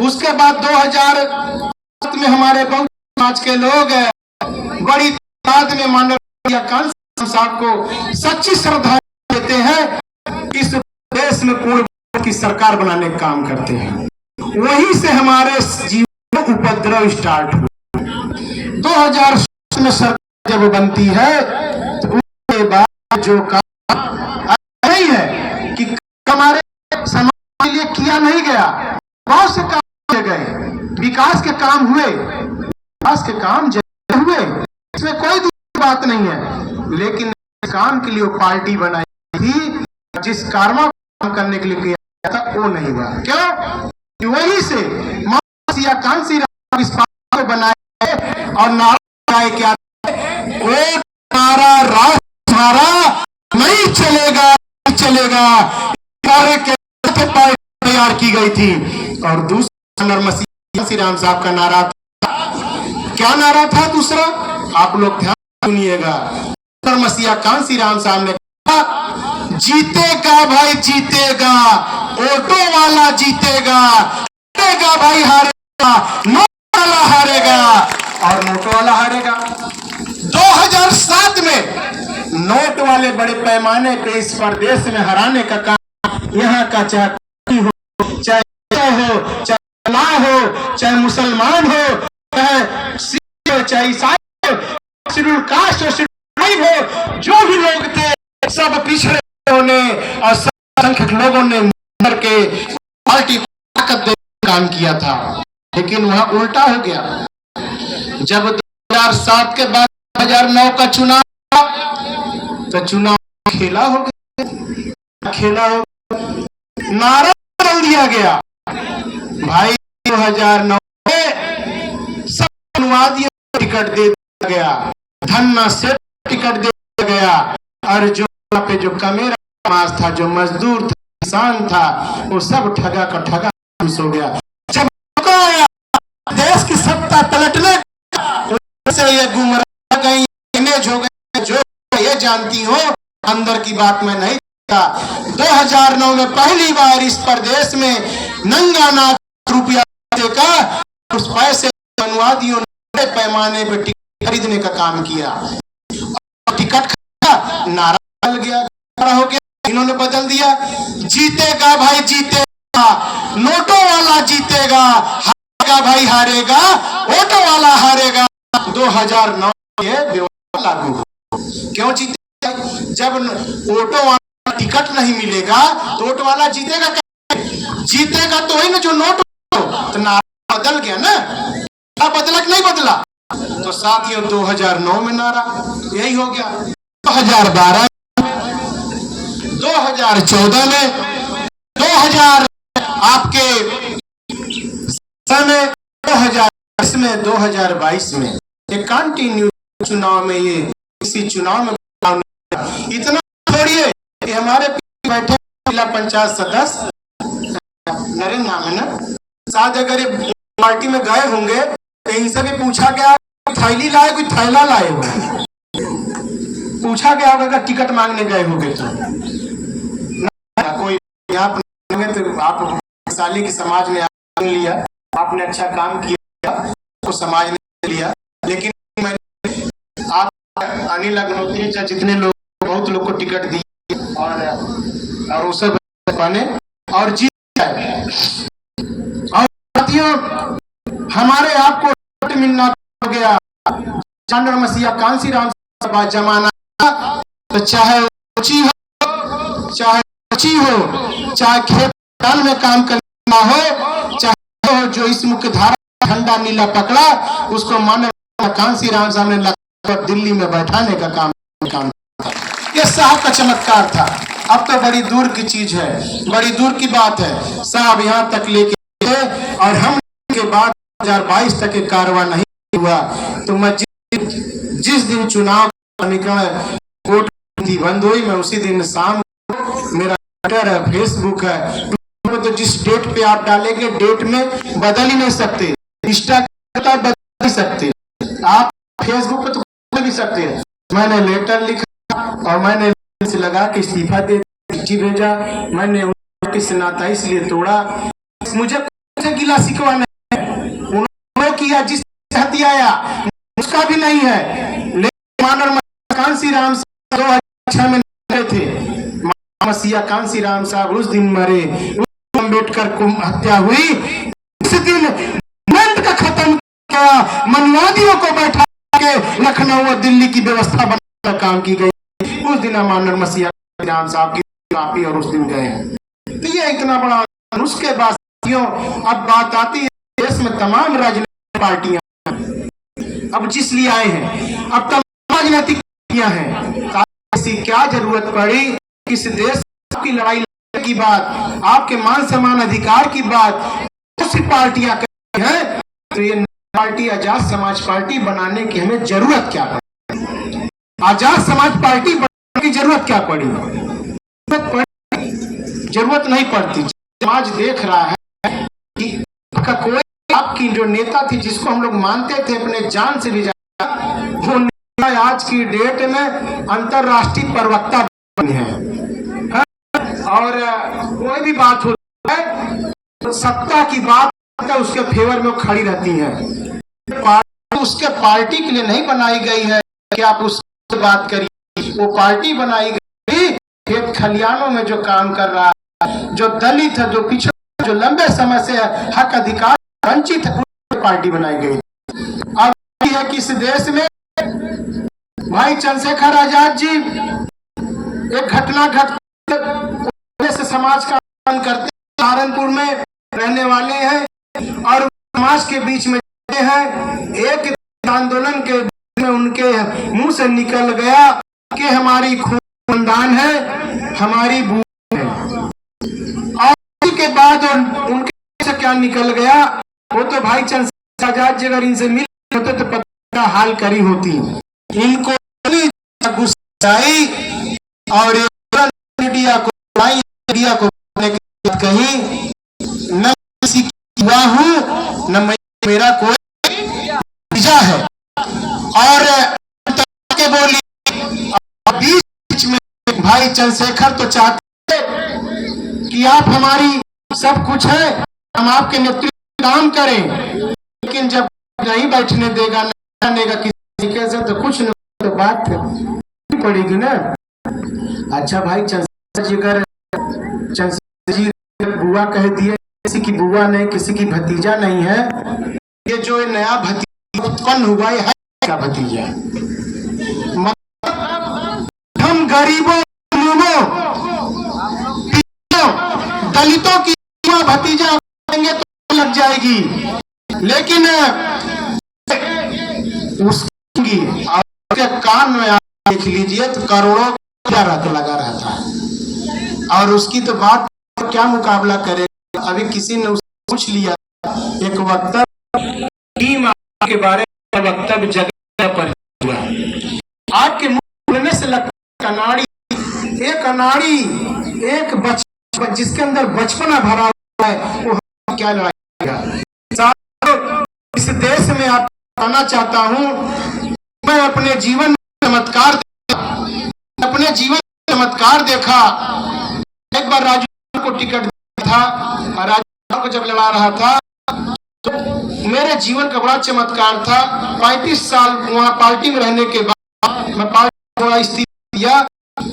उसके बाद 2007 में हमारे बहुत समाज के लोग बड़ी तादाद में मानव साहब को सच्ची श्रद्धा देते हैं, इस देश में पूर्ण की सरकार बनाने का काम करते हैं। वहीं से हमारे जीवन में उपद्रव स्टार्ट हुआ। 2007 में सरकार जब बनती है तो उसके बाद जो काम नहीं है कि हमारे समाज के लिए किया नहीं गया, बहुत से काम किए गए, विकास के काम हुए, विकास के काम हुए, इसमें कोई दूसरी बात नहीं है। लेकिन काम के लिए वो पार्टी बनाई थी, जिस कार्य काम करने के लिए किया था वो नहीं हुआ। क्यों? वहीं से मसीहा कांसी राम इस पार्टी को बनाए और नारा क्या नारा राज हमारा नहीं चलेगा, नहीं चलेगा, कार्य के पार्टी तैयार की गई थी। और दूसरा मसीहा कांसी राम साहब का नारा था, क्या नारा था दूसरा, आप लोग ध्यान सुनिएगा। मसीहा कांसी राम साहब ने कहा जीतेगा भाई जीतेगा, ऑटो वाला जीतेगा, हारेगा भाई हारेगा, नोट वाला हारेगा और नोटो वाला हारेगा। 2007 में नोट वाले बड़े पैमाने पे इस प्रदेश में हराने का काम यहाँ का चाहे हो, चाहे हो, चाहे मुसलमान हो, चाहे सिख हो, चाहे ईसाई हो, शेड्यूल कास्ट हो, शेड्यूल हो, जो भी लोग थे सब पिछड़े लोगों ने और संख्यक लोगों ने मिलकर के पार्टी को ताकत देने काम किया था। लेकिन वहां उल्टा हो गया। जब 2007 के बाद 2009 का चुनाव, तो चुनाव खेला हो गया, खेला हो, नारा बदल दिया गया भाई। 2009 में सब अनुवादियों को टिकट दे दिया गया, धन्ना से टिकट दे दिया गया, और जो पे जो कमेरा समाज था, जो मजदूर था, किसान था, वो सब ठगा का ठगा हो गया। जब आया देश की सत्ता पलटने से ये गुमराह गई, इमेज हो गई, जो ये जानती हो अंदर की बात में नहीं। 2009 में पहली बार इस प्रदेश में नंगा नाच रुपया का उस पैसे अनुवादियों ने पैमाने पर टिकट खरीदने का काम किया। टिकट नारा बदल गया, हो गया, इन्होंने बदल दिया, जीतेगा भाई जीतेगा, नोटों वाला जीतेगा, हारेगा भाई हारेगा, वोटों वाला हारेगा। 2009 ये व्यवस्था लागू हो। क्यों जीतेगा? जब वोटों वाला टिकट नहीं मिलेगा तो वोट वाला जीतेगा कैसे? जीतेगा तो ही ना जो नोट। तो नारा बदल गया ना, बदला कि नहीं बदला? तो साथियों 2009 में नारा यही हो गया। 2012 2014 में 2000 आपके समय 2020 में 2022 में एक कंटिन्यू चुनाव में, ये इसी चुनाव में इतना छोड़िए कि हमारे बैठे जिला पंचायत सदस्य नरेंद्र नाम है ना, शायद अगर ये पार्टी में गए होंगे तो इनसे भी पूछा गया थैली लाए, कोई थैला लाए हो, पूछा गया होगा अगर टिकट मांगने गए होंगे तो कोई यहाँ पर, तो आप साली की समाज ने लिया, आपने अच्छा काम किया तो समाज ने लिया। लेकिन मैंने आप अनिल अग्निहोत्री जितने लोग, बहुत लोग को टिकट दी और वो सब बने और जीत गए। और साथियों हमारे आपको टिकट मिलना हो गया। चंद्र मसीहा कांसी राम का जमाना, तो चाहे ऊंची हो, चाहे ऊंची हो, चाहे खेत में काम करना हो, चाहे हो जो इस मुख्य धारा झंडा नीला पकड़ा, उसको मानव कांसी राम साहब ने दिल्ली में बैठाने का काम ये साहब का चमत्कार था। अब तो बड़ी दूर की चीज है, बड़ी दूर की बात है। साहब यहाँ तक लेके गए और हम के बाद 2022 तक कारवा नहीं हुआ। तो मैं जिस दिन चुनाव निकला कोर्ट थी बंद हुई, मैं उसी दिन शाम मेरा ट्विटर है, फेसबुक है, तो जिस डेट पे आप डालेंगे डेट में बदल ही नहीं सकते, इंस्टाग्राम बदल नहीं सकते, आप फेसबुक पे तो बदल भी सकते हैं। मैंने लेटर लिखा और मैंने से लगा के इस्तीफा दे, चिट्ठी भेजा, मैंने उनके नाता इसलिए तोड़ा, मुझे गिला शिकवा नहीं है, उन्होंने किया जिस हत्याया उसका भी नहीं है। लेकिन मानव कांसी राम 2006 में थे, मसीहा कांसी राम साहब उस दिन मरे, अम्बेडकर को हत्या हुई, उस दिन मंद का खत्म किया, मनवादियों को बैठा के लखनऊ और दिल्ली की व्यवस्था बनाने का काम की गई। उस दिन मानव मसीहा राम साहब की काफी और उस दिन गए। तो ये इतना बड़ा। उसके बाद अब बात आती है देश में तमाम राजनीतिक पार्टियां अब जिस लिए आए हैं, अब तमाम राजनीतिक पार्टियां हैं, ऐसी क्या जरूरत पड़ी किस देश की लड़ाई की बात, आपके मान सम्मान अधिकार की बात दूसरी पार्टियां करती हैं, तो ये पार्टी आजाद समाज पार्टी बनाने की हमें जरूरत क्या पड़ी? आजाद समाज पार्टी बनाने की जरूरत क्या पड़ी? जरूरत नहीं पड़ती। समाज देख रहा है कि कोई आपकी जो नेता थी जिसको हम लोग मानते थे अपने जान से भी ज्यादा, वो नेता आज की डेट में अंतरराष्ट्रीय प्रवक्ता बने हैं। और कोई भी बात होती है तो सत्ता की बात उसके फेवर में खड़ी रहती है। पार्टी उसके पार्टी के लिए नहीं बनाई गई है कि आप उससे बात करिए, वो पार्टी बनाई गई खेत खलियानों में जो काम कर रहा है, जो दलित है, जो पिछड़ा जो लंबे समय से हक अधिकार वंचित पार्टी बनाई गई। अब है कि इस देश में भाई चंद्रशेखर आजाद जी एक घटना से समाज का आंदोलन करते, सहारनपुर में रहने वाले हैं और समाज के बीच में हैं। एक आंदोलन के बीच में उनके मुंह से निकल गया कि हमारी खानदान है, हमारी बू है। और के बाद उनके से क्या निकल गया, वो तो भाई चंद्रशेखर आजाद जी अगर इनसे मिल होते तो पता का हाल करी होती। इनको गुस्सा आई और मीडिया को कहीं न किसी की हुआ हूँ न मेरा कोई वीजा है और के बोली बीच में भाई चंद्रशेखर तो चाहते कि आप हमारी सब कुछ है, हम आपके नेतृत्व काम करें, लेकिन जब नहीं बैठने देगा नहीं देगा किसी कैसे तो कुछ न तो बात पड़ेगी ना। अच्छा भाई चंद्रशेखर जी अगर चंद्रशेखर जी बुआ कह दिए, किसी की बुआ नहीं किसी की भतीजा नहीं है, ये जो नया भतीजा उत्पन्न हुआ है क्या भतीजा? हम गरीबों दलितों की भतीजा करेंगे तो लग जाएगी, लेकिन उसकी आपके कान में देख लीजिए तो करोड़ों क्या लगा रहता है और उसकी तो बात क्या मुकाबला करे। अभी किसी ने उससे पूछ लिया एक वक्तव्य के बारे में, वक्तव्य जगह पर हुआ, आपके मुंह में से लगता अनाड़ी, एक अनाड़ी एक बचपन जिसके अंदर बचपना भरा हुआ है वो क्या लड़ाएगा। इस देश में आप बताना चाहता हूँ, मैं अपने जीवन में चमत्कार देखा। एक बार राजू को टिकट दिया था और राजू को जब लड़ा रहा था तो मेरे जीवन का बड़ा चमत्कार था। 35 साल वहाँ पार्टी में रहने के बाद मैं पार्टी को इस्तीफा दिया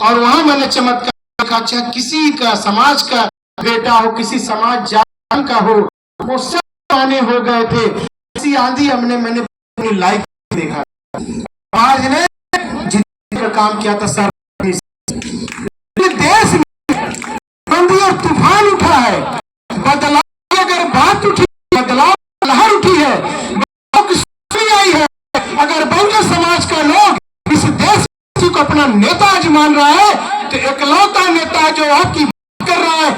और वहाँ मैंने चमत्कार देखा। चाहे किसी का समाज का बेटा हो, किसी समाज जान का हो, वो सब पाने हो गए थे। ऐसी आंधी मैंने अपनी लाइफ देखा। आज ने जितने का काम किया था सर, देश में आंधी और तूफान उठा है, बदलाव अगर बात उठी, बदलाव लहर उठी है, बदलाव की आई है। अगर बहुजन समाज का लोग इस देश को अपना नेता आज मान रहा है तो एकलौता नेता जो आपकी बात कर रहा है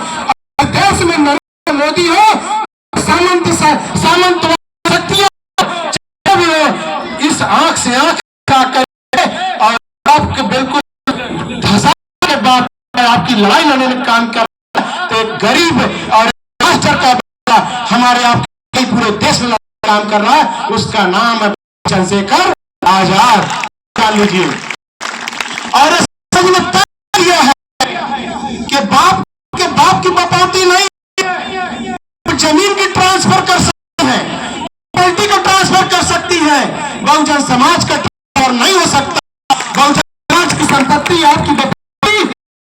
देश में नरेंद्र मोदी हो, सामंत शक्तियां इस आंख से आंख और आपके बिल्कुल धसा के बाद आपकी लड़ाई लड़ने में काम कर तो गरीब और राष्ट्र का हमारे आपके पूरे देश में काम कर रहा है, उसका नाम है चंद्रशेखर आजाद। लीजिए और यह है कि बाप की बपौती नहीं, जमीन की ट्रांसफर कर सकते हैं, प्रॉपर्टी को ट्रांसफर कर सकती है, बहुजन समाज का ट्रांसफर नहीं हो सकता। बहुजन समाज की संपत्ति आपकी बपौती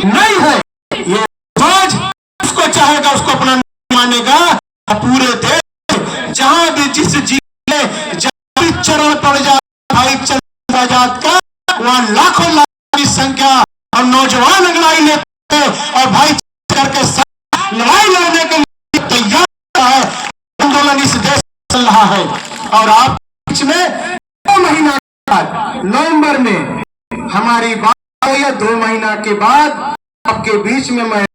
नहीं है। ये समाज उसको चाहेगा उसको अपना मानेगा। पूरे देश जहां भी जिस जिले जहां भी चरण पड़ जाए भाई चंद्रशेखर आजाद का, वहां लाखों की संख्या और नौजवान लड़ाई लेते हैं और भाई करके लड़ाई लड़ने के लिए तैयार है। आंदोलन इस देश चल रहा है और आप बीच में 2 महीना बाद नवंबर में हमारी बात है, 2 महीना के बाद आपके बीच में मैं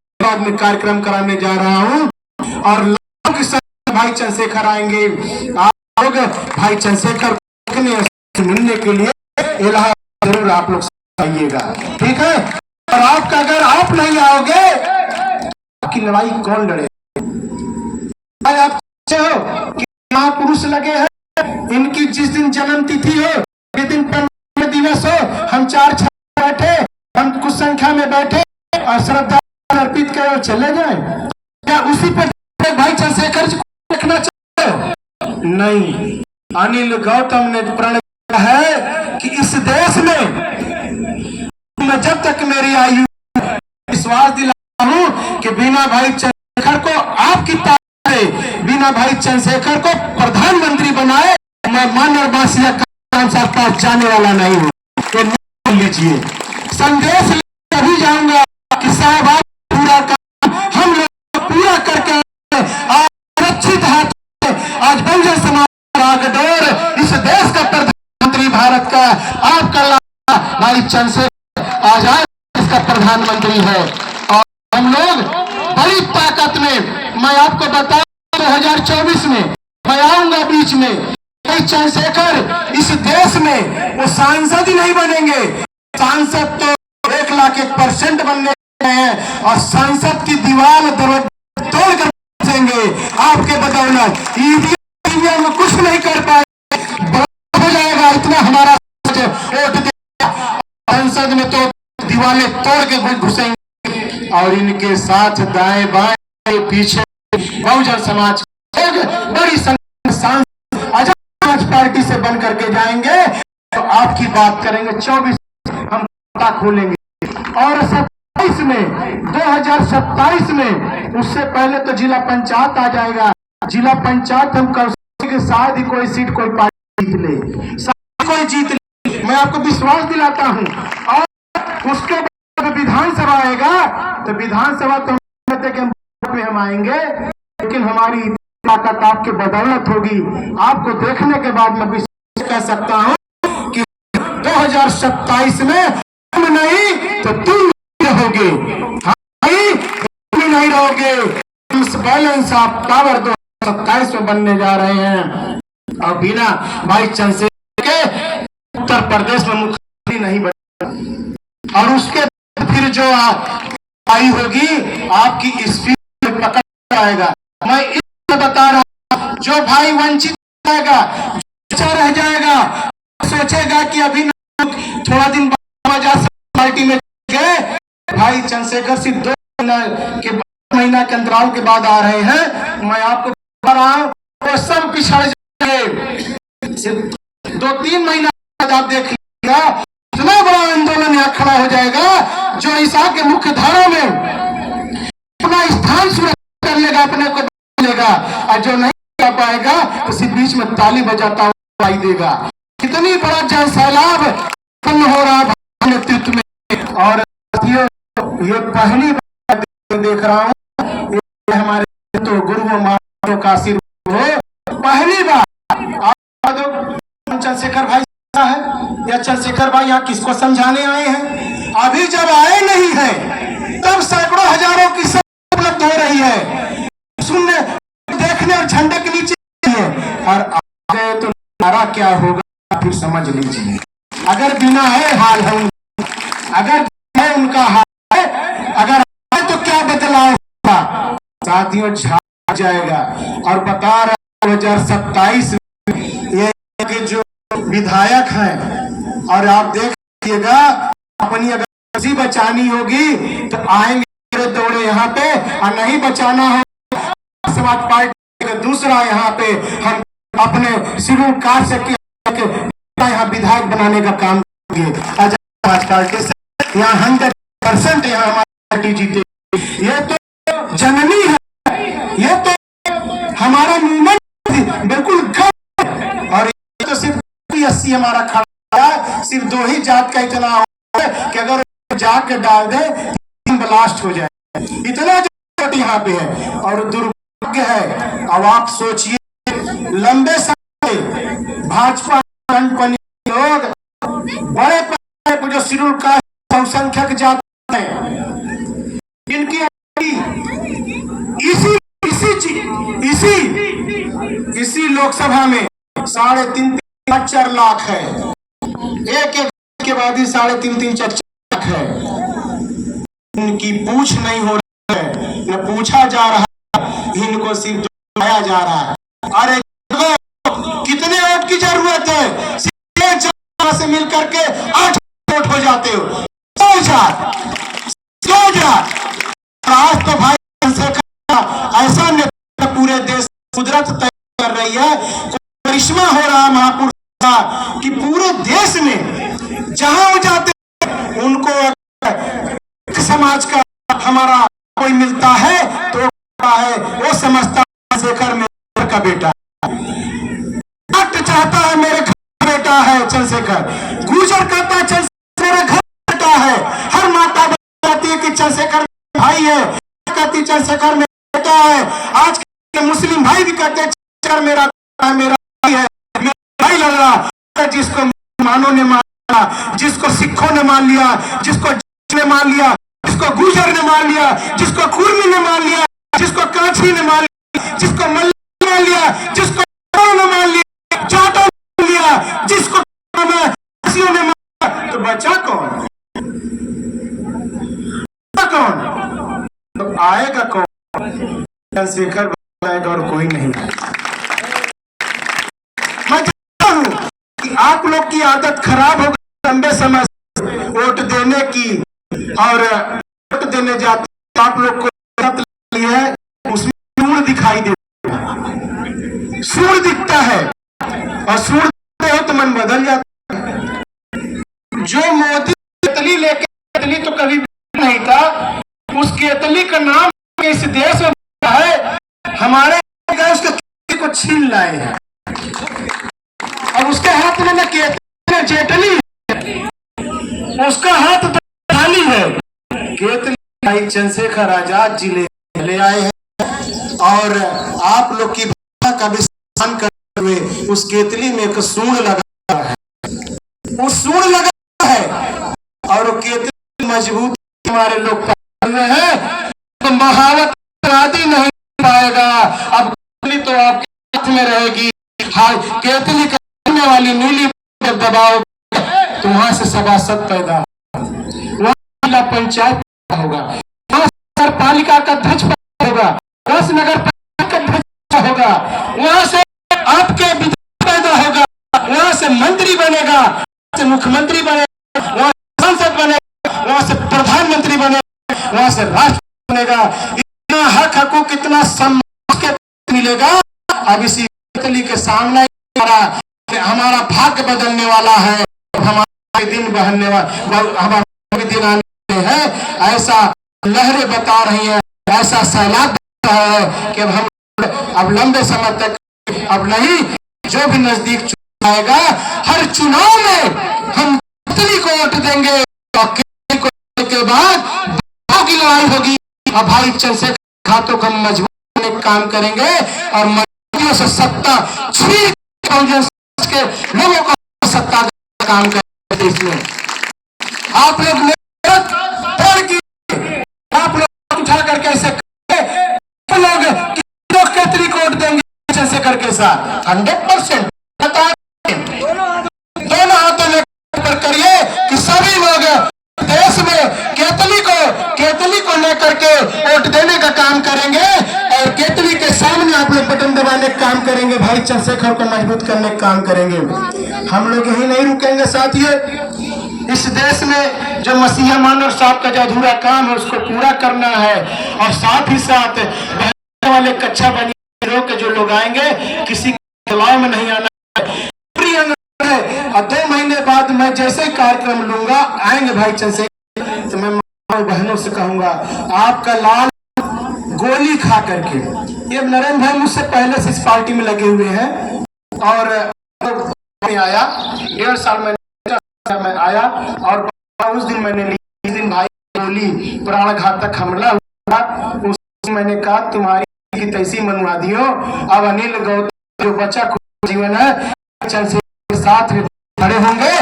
में कार्यक्रम कराने जा रहा हूं और लोगों के साथ भाई चंद्रशेखर आएंगे। आप लोग भाई चंद्रशेखर मिलने के लिए इलाहाबाद जरूर आप लोग आइएगा, ठीक है। और आपका अगर आप नहीं आओगे आपकी लड़ाई कौन लड़े? आप हो कि महापुरुष लगे हैं, इनकी जिस दिन जन्म तिथि हो, जिस दिन पंद्रह दिवस हो, हम 4 बैठे, हम कुछ संख्या में बैठे और श्रद्धा अर्पित कर चले जाए? क्या उसी पर भाई चंद्रशेखर जी को देखना चाहते हो? नहीं, अनिल गौतम ने प्रण है कि इस देश में मैं जब तक मेरी आयु विश्वास दिलाता हूं कि बिना भाई चंद्रशेखर को आपकी बिना भाई चंद्रशेखर को प्रधानमंत्री बनाए मैं मन और बासिया काम साहब पास जाने वाला नहीं हूँ। तो मान लीजिए, संदेश ले अभी जाऊंगा कि साहब आप पूरा काम हम लोग पूरा करके आरक्षित हाथ आज बहुजन समाज आगडोर इस देश का प्रधानमंत्री भारत का आपका भाई चंद्रशेखर आजाद इसका प्रधानमंत्री है। और हम लोग बड़ी ताकत में, मैं आपको बता 2024 में मैं आऊंगा बीच में, चंद्रशेखर इस देश में वो सांसद ही नहीं बनेंगे, सांसद तो 1,01% बनने हैं और संसद की दीवार तोड़ कर बचेंगे आपके बदौलत। ईवीएम में कुछ नहीं कर पाए, हो जाएगा इतना हमारा वोट संसद में तो दीवारें तोड़ के घुसेंगे। और इनके साथ दाएं बाएं पीछे बहुजन समाज एक बड़ी सांसद आजाद पार्टी से बन करके जाएंगे तो आपकी बात करेंगे। 24 हम खाता खोलेंगे और 27 में 2027 में उससे पहले तो जिला पंचायत आ जाएगा। जिला पंचायत हम कर शायद ही कोई सीट कोई पार्टी जीत ले, शायद कोई जीत ले, मैं आपको विश्वास दिलाता हूँ। और उसके बाद विधानसभा आएगा तो विधानसभा तो हम आएंगे, लेकिन हमारी ताकत आपके बदौलत होगी। आपको देखने के बाद मैं विश्वास कर सकता हूँ कि 2027 में हम नहीं तो तुम रहोगे, तुम नहीं रहोगे। बैलेंस ऑफ पावर 2027 में बनने जा रहे हैं और बिना भाई चंद्रशेखर के उत्तर प्रदेश में मुख्यमंत्री नहीं बने। और उसके फिर जो आई होगी आपकी स्पीड में पकड़ आएगा। मैं बता रहा हूं, जो भाई वंचित रहेगा, रह जाएगा, सोचेगा कि अभी थोड़ा दिन बाद पार्टी में गए, भाई चंद्रशेखर सिर्फ 2 महीना के अंतराल के बाद आ रहे हैं। मैं आपको बता रहा हूं वो सब पिछड़ जाएंगे। सिर्फ 2-3 महीना बाद आप देख लीजिएगा इतना बड़ा आंदोलन यहाँ खड़ा हो जाएगा जो ईसा के मुख्य धारा में अपना स्थान सुरक्षित कर लेगा, अपने को लेगा। और जो नहीं कर पाएगा तो सिर्फ बीच में ताली बजाता हुआ देगा। कितनी बड़ा जन सैलाब उत्पन्न हो रहा है नेतृत्व में। और ये पहली बार देख रहा हूँ हमारे तो गुरु महाराजों का आशीर्वाद हो, पहली बार चंद्रशेखर भाई है या चंद्रशेखर भाई यहाँ किसको समझाने आए हैं? अभी जब आए नहीं है तब सैकड़ों हजारों की उपलब्ध हो रही है, सुनने देखने और झंडे के नीचे है। और आगे तो नारा क्या होगा फिर समझ लीजिए। अगर बिना है हाल है, अगर है उनका हाल है, अगर है तो क्या बदलाव होगा? साथियों झाड़ जाएगा। और बता रहा 2027 ये जो विधायक हैं और आप देखिएगा अपनी अगर खुशी बचानी होगी तो आएंगे दौड़े यहाँ पे, और नहीं बचाना हो समाज पार्टी का दूसरा यहाँ पे हम अपने शेड्यूल कास्ट से यहाँ विधायक बनाने का काम करेंगे। समाज पार्टी से यहाँ 100% यहाँ हमारी पार्टी जीते। ये तो जननी है, ये तो हमारा मूवमेंट बिल्कुल और ये तो सिर्फ 80 हमारा खड़ा है। सिर्फ 2 ही जात का इतना है कि अगर जाके डाल दे ब्लास्ट हो जाए, इतना जात यहाँ पे है। और दुर्भाग्य है, अब आप सोचिए लंबे समय भाजपा लोग बड़े जो शेड्यूल कास्ट बहुसंख्यक जात है इनकी इसी लोकसभा में 3.5-4 लाख है, एक के बाद ही 3.5-4 लाख है। इनकी पूछ नहीं हो रही है, न पूछा जा रहा है, इनको सिर्फ दबाया जा रहा है। अरे कितने वोट की जरूरत है? से मिल करके 8 वोट हो जाते हो, 2,000 आज तो भाई ऐसा नेता पूरे देश कुदरत तय कर रही है, करिश्मा हो रहा है महापुरुष का कि पूरे देश में जहां हो जाते उनको समाज का हमारा कोई मिलता है तो है वो समझता शेखर में का बेटा, चाहता है मेरे घर का बेटा है चंद्रशेखर, गुर्जर कहता है चंद्रशेखर मेरे घर का बेटा है, हर माता कहती है कि चंद्रशेखर भाई है, कहती है चंद्रशेखर मेरा बेटा है, आज के मुस्लिम भाई भी कहते हैं चंद्रशेखर मेरा भाई है, मेरा भाई लग रहा। जिसको मुसलमानों ने मान लिया, जिसको सिखों ने मान लिया, जिसको ने मान लिया, जिसको गुर्जर ने मान लिया, जिसको कुर्मी ने मान लिया, जिसको काछी ने मान लिया, जिसको मल्ल मान लिया, जिसको ने मान लिया, जाटों ने लिया, जिसको ने मारा, तो बचा कौन? कौन तो आएगा कौन? चंद्रशेखर आएगा और कोई नहीं। मैं जानता हूं कि आप लोग की आदत खराब हो गई लंबे समय से वोट देने की, और वोट देने जाते आप लोग को है उसमें सूर दिखाई देता है, सूर दिखता है, और सूर हो तो मन बदल जाता है। जो मोदी केतली लेके, केतली तो कभी नहीं था, उस केतली का नाम इस देश में है, हमारे उसके केतली को छीन लाए हैं, और उसके हाथ में न केतली न जेटली, उसका हाथ तो खाली है। केतली भाई चंद्रशेखर आजाद जी ले आए हैं, और आप लोग की भाषा का भी सम्मान करते हुए उस केतली में एक सूंड लगा है, वो सूंड लगा है, और वो केतली मजबूत हमारे लोग पकड़े हैं, तो महावत आदि नहीं पाएगा। अब केतली तो आपके हाथ में रहेगी, केतली करने वाली नीली जब दबाओ तो वहां से सभासद पैदा, वहां जिला पंचायत होगा, वहां नगर पालिका का अध्यक्ष होगा, वहां से नगर पालिका का अध्यक्ष होगा, वहां से आपके विधायक पैदा होगा, वहां से मंत्री बनेगा, वहां से मुख्यमंत्री बनेगा, वहां से सांसद बनेगा, वहां से प्रधानमंत्री बनेगा, वहां से राष्ट्रपति बनेगा। इतना हक हकूक, कितना सम्मान मिलेगा। अब इसी केतली के सामने हमारा भाग्य बदलने वाला है, हमारे दिन बहने वाला, हमारे दिन आने हैं, ऐसा लहरें बता रही हैं, ऐसा सैलाब बता रहा है कि अब लंबे समय तक अब नहीं, जो भी नजदीक चुनाव आएगा, हर चुनाव में हम केतली को वोट देंगे, और केतली को के बाद की लड़ाई होगी। अब भाई चंद्रशेखर खातों को मजबूत करने का काम करेंगे, और मजबूतियों से सत्ता छीन के लोगों को सत्ता का काम करेंगे। इसमें आप लोग आप लोग उठा करके ऐसे लोग केतली को वोट देंगे चंद्रशेखर के साथ 100%। दोनों हाथों में करिए कि सभी लोग देश में केतली को लेकर के वोट देने का काम करेंगे, और केतली के सामने आप लोग बटन दबाने का काम करेंगे, भाई चंद्रशेखर को मजबूत करने का काम करेंगे। हम लोग यही नहीं रुकेंगे साथियों, इस देश में जो मसीहा मानव साहब का जो अधूरा काम है उसको पूरा करना है, और साथ ही साथ वाले कच्चा बनी के जो लोग आएंगे किसी के दबाव में नहीं आना है। और 2 महीने बाद मैं जैसे कार्यक्रम लूंगा, आएंगे भाई चंद्रशेखर, तो मैं बहनों से कहूंगा आपका लाल गोली खा करके, ये नरेंद्र भाई मुझसे पहले से इस पार्टी में लगे हुए हैं, और आया 1.5 साल में आया, और उस दिन मैंने ली, इस दिन भाई गोली प्राणघातक हमला हुआ, उस मैंने कहा तुम्हारी की तैसी मनवादियों, अब अनिल गौतम जो बचा जीवन है चंद्रशेखर के साथ खड़े होंगे,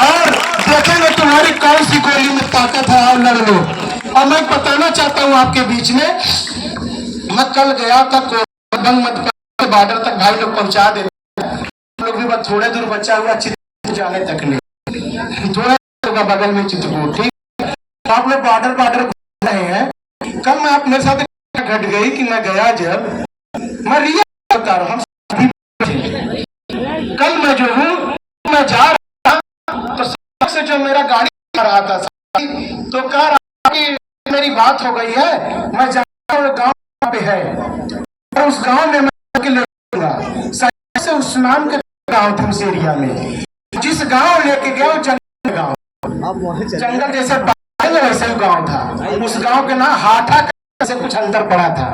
और देखेंगे तुम्हारी कौन सी गोली में ताकत है, और लड़ लो। और मैं बताना चाहता हूँ आपके बीच में, मैं कल गया था बॉर्डर तक, भाई लोग पहुंचा देते, लोग भी बस थोड़े दूर बचा हुआ, चित्रकूट जाने तक नहीं, थोड़ा बगल में चित्रकूट, ठीक। तो आप लोग बॉर्डर घूम रहे हैं। कल मैं आप मेरे साथ घट गई कि मैं गया जब, मैं रियल बता रहा हूँ, कल मैं जो हूँ मैं जा रहा तो से जो मेरा गाड़ी आ रहा था, तो कह रहा कि मेरी बात हो गई है, मैं जा रहा हूँ गाँव पे है, और उस गाँव में मैं लेगा से उस नाम के गाँव थे उस एरिया में, जिस गाँव लेके गया वो जंगल गाँव, जंगल जैसे वैसे गाँव था, उस गाँव के नाम हाथा से कुछ अंतर पड़ा था।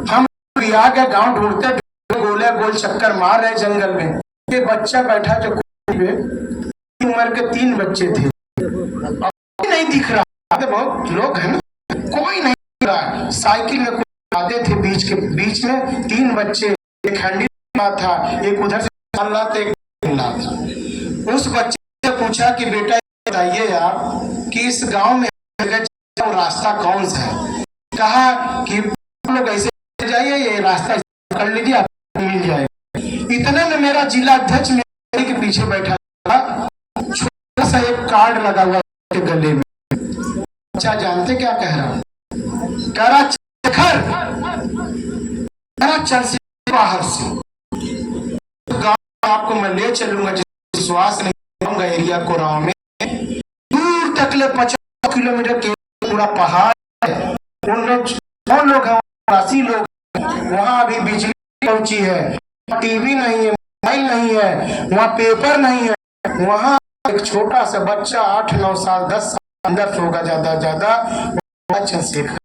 हम आ गया गांव ढूंढते, गोले गोल चक्कर मार रहे जंगल में। एक बच्चा बैठा जो पे, उम्र के 3 बच्चे थे, अब नहीं दिख रहा। बहुत लोग हैं ना, कोई नहीं दिख रहा। साइकिल में आते थे, बीच में 3 बच्चे, एक हैंडी था, एक उधर से था, एक था। उस बच्चे से पूछा कि बेटा बताइए आप कि इस गांव में रास्ता कौन सा है। कहा कि लोग ऐसे जाइए, ये रास्ता पकड़ लीजिए, आपको मिल जाएगा। इतने में मेरा जिला अध्यक्ष मेरे के पीछे बैठा था, छोटा सा एक कार्ड लगा हुआ के गले में। अच्छा जानते क्या कह रहा हूँ? कह रहा चल से बाहर से गाँव आपको मैं ले चलूंगा, विश्वास नहीं दूंगा एरिया को राव में दूर तक ले 50 किलोमीटर के पूरा पहाड़ है। उनमें 100 लोग हैं, 80 लोग, वहाँ अभी बिजली पहुंची है, टीवी नहीं है, मोबाइल नहीं है, वहाँ पेपर नहीं है। वहाँ एक छोटा सा बच्चा 8-9 साल 10 साल अंदर होगा ज्यादा चंद्रशेखर।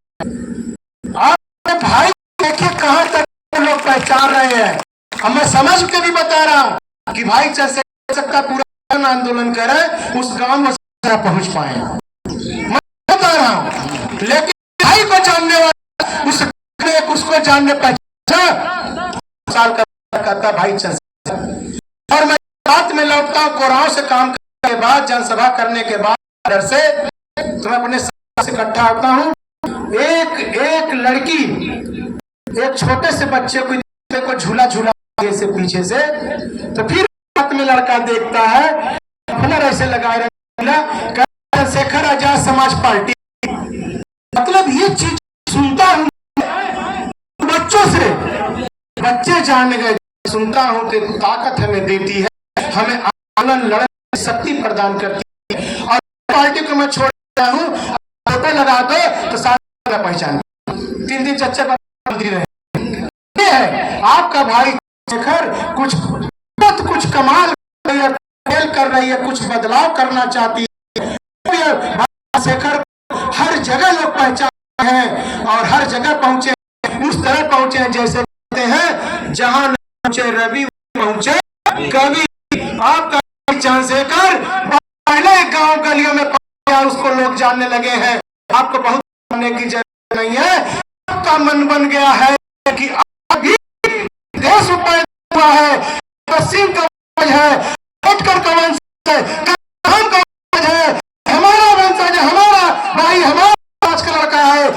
आप भाई देखिए कहाँ तक लोग पहचान रहे हैं। हम मैं समझ के भी बता रहा हूँ कि भाई चंद्रशेखर का पूरा आंदोलन करे, उस गांव में पहुंच पाए। मैं बता रहा हूँ, लेकिन भाई को जानने वाला उसको जानने पहचान साल का कहता भाई चंद्रशेखर। और मैं बात में लौटता हूँ, कोराव से काम करने के बाद, जनसभा करने के बाद इधर से तो मैं अपने से इकट्ठा होता हूँ। एक लड़की एक छोटे से बच्चे को झूला से पीछे से, तो फिर हाथ में लड़का देखता है, ऐसे लगाए चंद्रशेखर आजाद समाज पार्टी। मतलब ये चीज सुनता हूँ बच्चों से, बच्चे जान गए। सुनता हूँ तो ताकत हमें देती है, हमें आनंद लड़ने की शक्ति प्रदान करती है। और पार्टी को मैं छोड़ता हूँ, फोटो लगा दो तो सारा पहचान 3 दिन चच्चा मंत्री रहे। ये है आपका भाई शेखर, कुछ कमाल कर रही है, कुछ बदलाव करना चाहती है। शेखर हर जगह लोग पहचान हैं और हर जगह पहुंचे, उस तरह पहुंचे जैसे कहते हैं जहां पहुंचे रवि पहुंचे कवि। आपका चंद्रशेखर पहले गांव गलियों में पहुंचा, उसको लोग जानने लगे हैं। आपको बहुत जानने की जरूरत नहीं है। आपका मन बन गया है कि अभी देश पैदा हुआ है, पश्चिम का है, का वंश है, काम का वंश है, हमारा वंशज है, हमारा भाई, हमारा आज का लड़का है,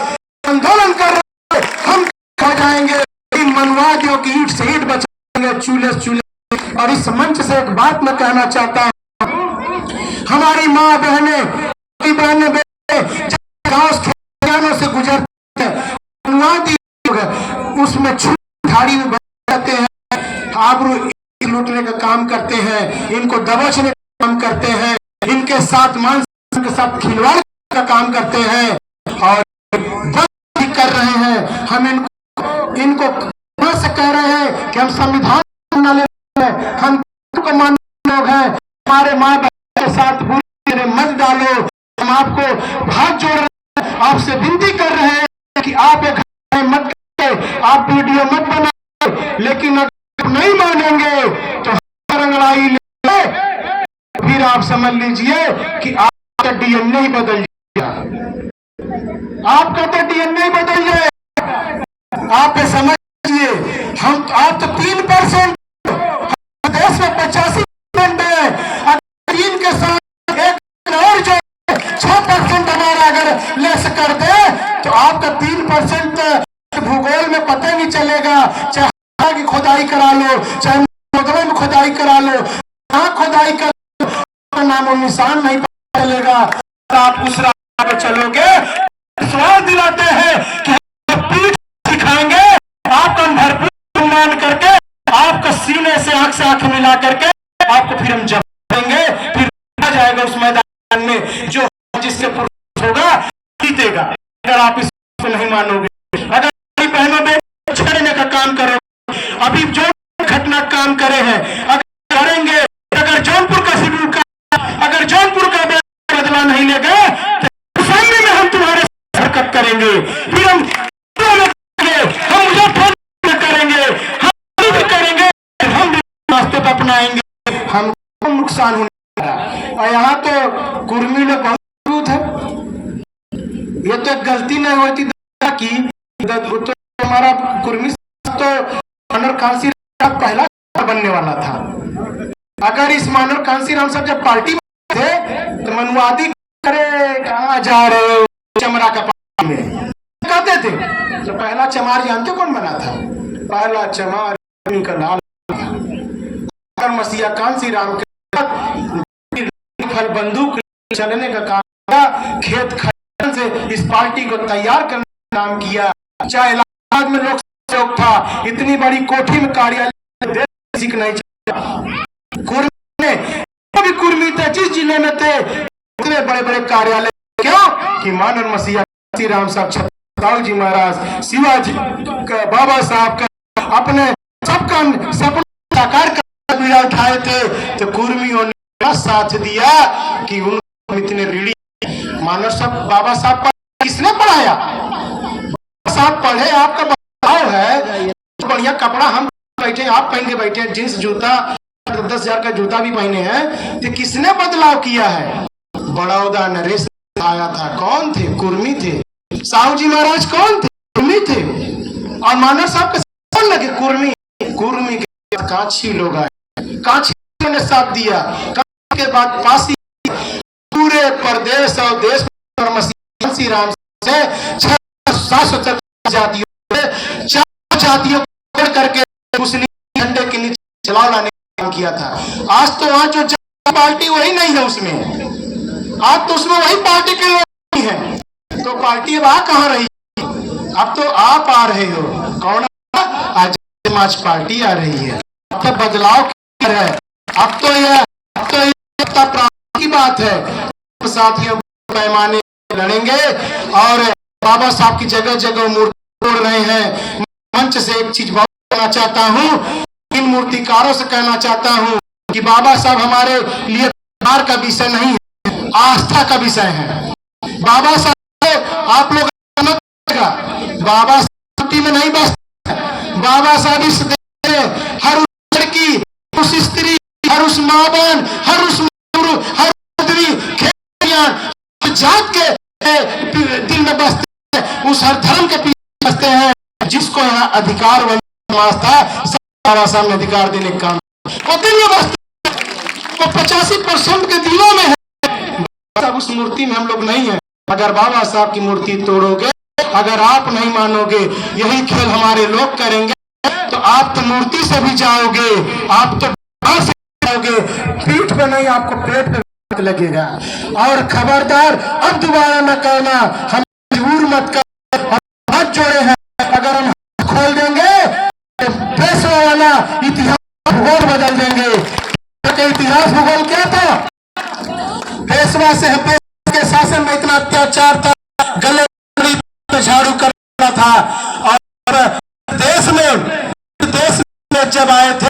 आंदोलन कर रहा है, हम खा जाएंगे, मनवादियों की ईंट से ईंट बचाएंगे, चूल्हे। और इस मंच से एक बात मैं कहना चाहता हूँ, हमारी माँ बहने गांव से गुजरते हैं, मनवादी उसमें झाड़ी में बैठते हैं, आबरू लूटने का काम करते हैं, इनको दबोचने का काम करते हैं, इनके साथ मानसिक के साथ खिलवाड़ का काम करते हैं और कर रहे हैं। हम इनको से कह रहे हैं कि हम संविधान बना ले, हम को मानने लोग हैं, हमारे माँ बहन के साथ बुरे मत डालो। हम आपको हाथ जोड़ रहे हैं, आपसे विनती कर रहे हैं कि आप एक मत करें, आप वीडियो मत बनाओ, लेकिन अगर नहीं मानेंगे तो रंगड़ाई ले, फिर आप समझ लीजिए कि आपका डीएनए ही बदल जाएगा, आपका तो डीएनए बदल जाएगा। आप समझिए, आप तो 3%, देश में 85% है, अगर 3 के साथ 1 और जो 6% हमारा अगर लेस कर दे तो आपका 3% भूगोल में पता नहीं चलेगा। चाहे की खुदाई करा लो, चाहे में खुदाई करा लो, कहाँ खुदाई कर लो, नामो निशान नहीं पता चलेगा। आप उस राह पर चलोगे, सवाल दिलाते हैं कि पीठ दिखाएंगे, आपका भरपूर मान करके, आपका सीने से आंख मिला करके आपको फिर हम जब देंगे, फिर आ जाएगा उस मैदान में, जो जिससे पुरुष होगा जीतेगा। अगर आप इसको नहीं मानोगे, अगर बहनों में छेड़ने का काम करो, अभी जो घटना काम करे हैं, अगर करेंगे, अगर जौनपुर का शिविर का, अगर जौनपुर का बदला नहीं लेगा तो सामने में हम तुम्हारे हरकत करेंगे, फिर हम मुजफ्फरपुर अपनाएंगे हमको नुकसान होने वाला। और यहाँ तो कुर्मी लोग बहुत मजबूत है। ये तो गलती नहीं होती की तो हमारा कुर्मी तो मानर कांसी पहला बनने वाला था। अगर इस मानर कांसी राम साहब जब पार्टी थे तो मनुवादी करे कहाँ जा रहे हो चमरा का पार्टी में कहते थे। तो पहला चमार जानते कौन बना था? पहला चमार का लाल था। मसीहा कांसी राम के फल बंदूक चलने का काम खेत खलिहान से इस पार्टी को तैयार करने का काम किया। चाहे इलाहाबाद में लोग था, इतनी बड़ी कोठी में कार्यालय नहीं कुर्मी कुर्मी थे, जिस जिले में थे इतने बड़े बड़े कार्यालय। क्यों कि मानव मसीहा राम साहब छत्रसाल जी महाराज शिवाजी बाबा साहब का अपने सबका सपना साकार कर उठाए थे। तो कुर्मियों ने साथ दिया कि उनको इतने ऋणी मानव सब बाबा साहब पर किसने पढ़ाया? साहब पढ़े, आपका बदलाव है। तो बढ़िया कपड़ा हम बैठे, आप पहन के बैठे हैं, जींस जूता 10,000 का जूता भी पहने हैं। तो किसने बदलाव किया है? बड़ौदा नरेश आया था। कौन थे? कुर्मी थे। साहू जी महाराज कौन थे? कुर्मी थे। और मानव साहब का लगे कुर्मी। कुर्मी के कांची लोग आए, कांची ने साथ दिया। के बाद पासी पूरे प्रदेश और देश में मसीहा राम से 600 जातियों से 4 जातियों को करके मुस्लिम झंडे के नीचे चलाव लाने का काम किया था। आज तो वहां जो पार्टी वही नहीं है उसमें। आज तो उसमें वही पार्टी के लोग नहीं है। तो पार्टी अब आ कहाँ रही? अब तो आप आ रहे हो। कौन? आज समाज पार्टी आ रही है। अब तो बदलाव है। अब तो यह की बात है। साथियों पैमाने लड़ेंगे और बाबा साहब की जगह जगह मूर्ति तोड़ रहे हैं। मंच से एक चीज बहुत कहना चाहता हूँ, इन मूर्तिकारों से कहना चाहता हूँ कि बाबा साहब हमारे लिए प्यार का विषय नहीं है, आस्था का विषय है। बाबा साहब आप लोग बाबा साहब में नहीं बसते। बाबा साहब इस देश में हर उस लड़की, उस स्त्री, हर उस माँ बहन, हर उस हर जात के दिल में बसते हैं, उस हर धर्म के पीछे बसते हैं। जिसको यहाँ अधिकार समाज था, बाबा साहब ने अधिकार देने का काम वो दिल में बसते हैं। वो 85% के दिलों में है। उस मूर्ति में हम लोग नहीं है। अगर बाबा साहब की मूर्ति तोड़ोगे, अगर आप नहीं मानोगे, यही खेल हमारे लोग करेंगे, तो आप तो मूर्ति से भी जाओगे, आप तो जाओगे, पीठ पे नहीं आपको पेट पे लगेगा। और खबरदार अब दोबारा न कहना हम मजबूर मत कर। हाथ जोड़े हैं, अगर हम खोल देंगे तो पेशवा वाला इतिहास भूगोल बदल देंगे। तो इतिहास भूगोल क्या था? पेशवा से के शासन में इतना अत्याचार था, गले झाड़ू करना था। और देश में जब आए थे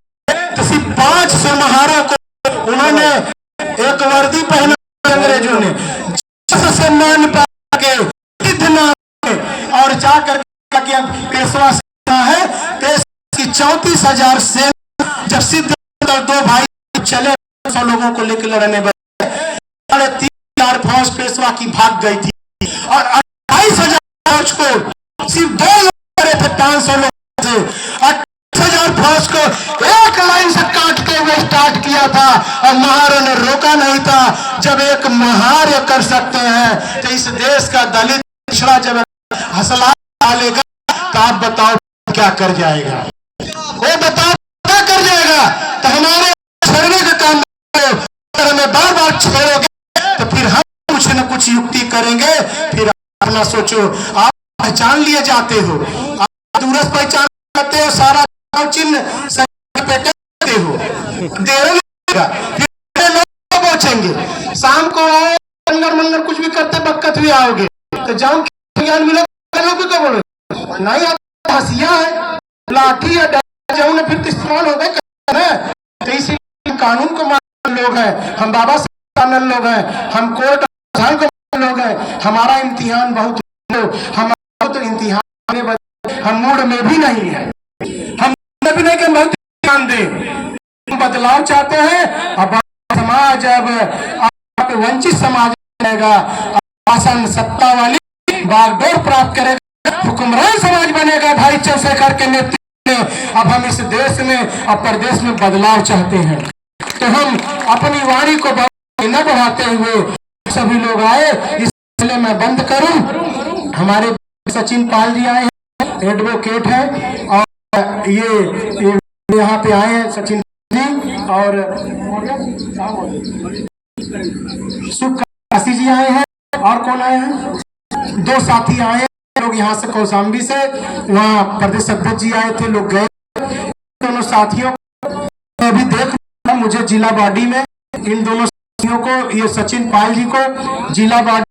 तो सिर्फ 500 महारों को उन्होंने एक वर्दी पहना। अंग्रेजों ने सम्मान पा के और जाकर पेशवा है। पेशवा की 34,000 से जब सिद्ध 2 भाई चले 100 लोगों को लेकर लड़ने बने, 3,500 फौज पेशवा की भाग गई थी। और 28,000 फौज को सिर्फ 2 लोग करे थे 500 लोग से। 28,000 फौज को एक लाइन से काटते हुए स्टार्ट किया था और महारों ने रोका नहीं था। जब एक महार कर सकते हैं तो इस देश का दलित पिछड़ा जब हसला डालेगा तो आप बताओ क्या कर जाएगा? वो बताओ क्या कर जाएगा? तो हमारे छेड़ने का काम अगर हमें बार बार छेड़ोगे तो फिर हम कुछ न कुछ युक्ति करेंगे। फिर अपना सोचो, आप पहचान लिए जाते हो, आप दूरस्थ पहचान करते हो, सारा चिन्ह हो, देर लोग पहुंचेंगे। शाम को लंगर मंगर कुछ भी करते बक्कत भी आओगे तो जाम ज्ञान मिलेगा। लोग क्या बोले? नहीं, आप हंसिया है, लाठी है, जाऊँ फिर तो इस्तेमाल हो गए। तो इसी कानून को मानने लोग हैं, हम बाबा साहब मानने लोग हैं, हम कोर्ट को लोग हैं। हमारा इम्तिहान बहुत, हमारा तो इम्तिहान हम मूड में भी नहीं है, हम भी नहीं कि बहुत ध्यान दें। बदलाव चाहते हैं। अब समाज अब वंचित समाज बनेगा, शासन सत्ता वाली बागडोर प्राप्त करेगा, हुक्मरान समाज बनेगा भाई चंद्रशेखर के नेतृत्व में। अब हम इस देश में और प्रदेश में बदलाव चाहते हैं, तो हम अपनी वाणी को न बढ़ाते हुए सभी लोग आए। इसलिए मैं बंद करूं। हमारे सचिन पाल जी आए हैं, एडवोकेट हैं, और ये यहाँ पे आए हैं सचिन जी, और सुकाशी जी आए हैं, और कौन आए हैं, 2 साथी आए हैं लोग यहाँ से कौशाम्बी से। वहाँ प्रदेश अध्यक्ष जी आए थे, लोग गए। दोनों साथियों को अभी देख मुझे जिला बॉडी में इन दोनों साथियों को, ये सचिन पाल जी को जिला बॉडी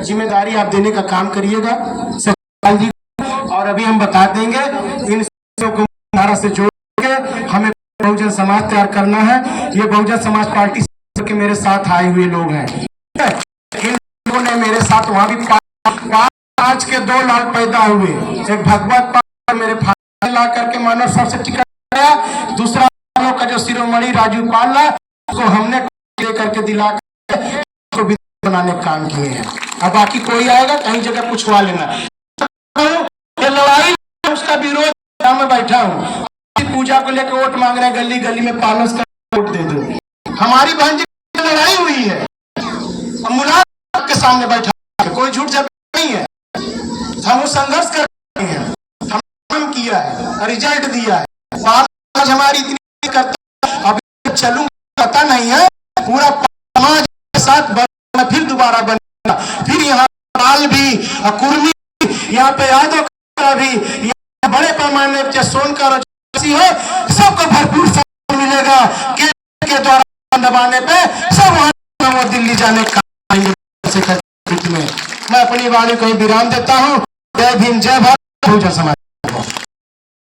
जिम्मेदारी आप देने का काम करिएगा सचिन पाल जी। और अभी हम बता देंगे इन को धारा से जोड़ के हमें बहुजन समाज तैयार करना है। ये बहुजन समाज पार्टी के मेरे साथ आए हुए लोग हैं। इन लोगों ने मेरे साथ वहां भी 5 के 2 लाल पैदा हुए, एक भगवत पाल मेरे फादर ला करके मानव सबसे टिकट गया, दूसरा का जो शिरोमणि राजू पाल उसको हमने करके दिला को बनाने का काम किए हैं। अब बाकी कोई आएगा कहीं जगह पूछवा लेना। ये लड़ाई उसका विरोध में बैठा हूँ, पूजा को लेकर वोट मांग रहे हैं, गली गली में पालस का वोट दे दो। हमारी बहन जी की लड़ाई हुई है, मुलाकात के सामने बैठा, कोई झूठ जब नहीं है। हम संघर्ष कर रहे हैं, हम काम किया है, रिजल्ट दिया है, आज हमारी इतनी करता, अब चलूंगा पता नहीं है। पूरा समाज के साथ फिर दोबारा बनेगा, फिर यहाँ लाल भी, कुर्मी, यहाँ पे यादव भी, बड़े पैमाने पे सोनकर है, सबको भरपूर सहयोग मिलेगा। के द्वारा दबाने पे सब वहां दिल्ली जाने का में मैं अपनी वाणी को विराम देता हूँ। जय भीम, जय भारत, बहुजन समाज।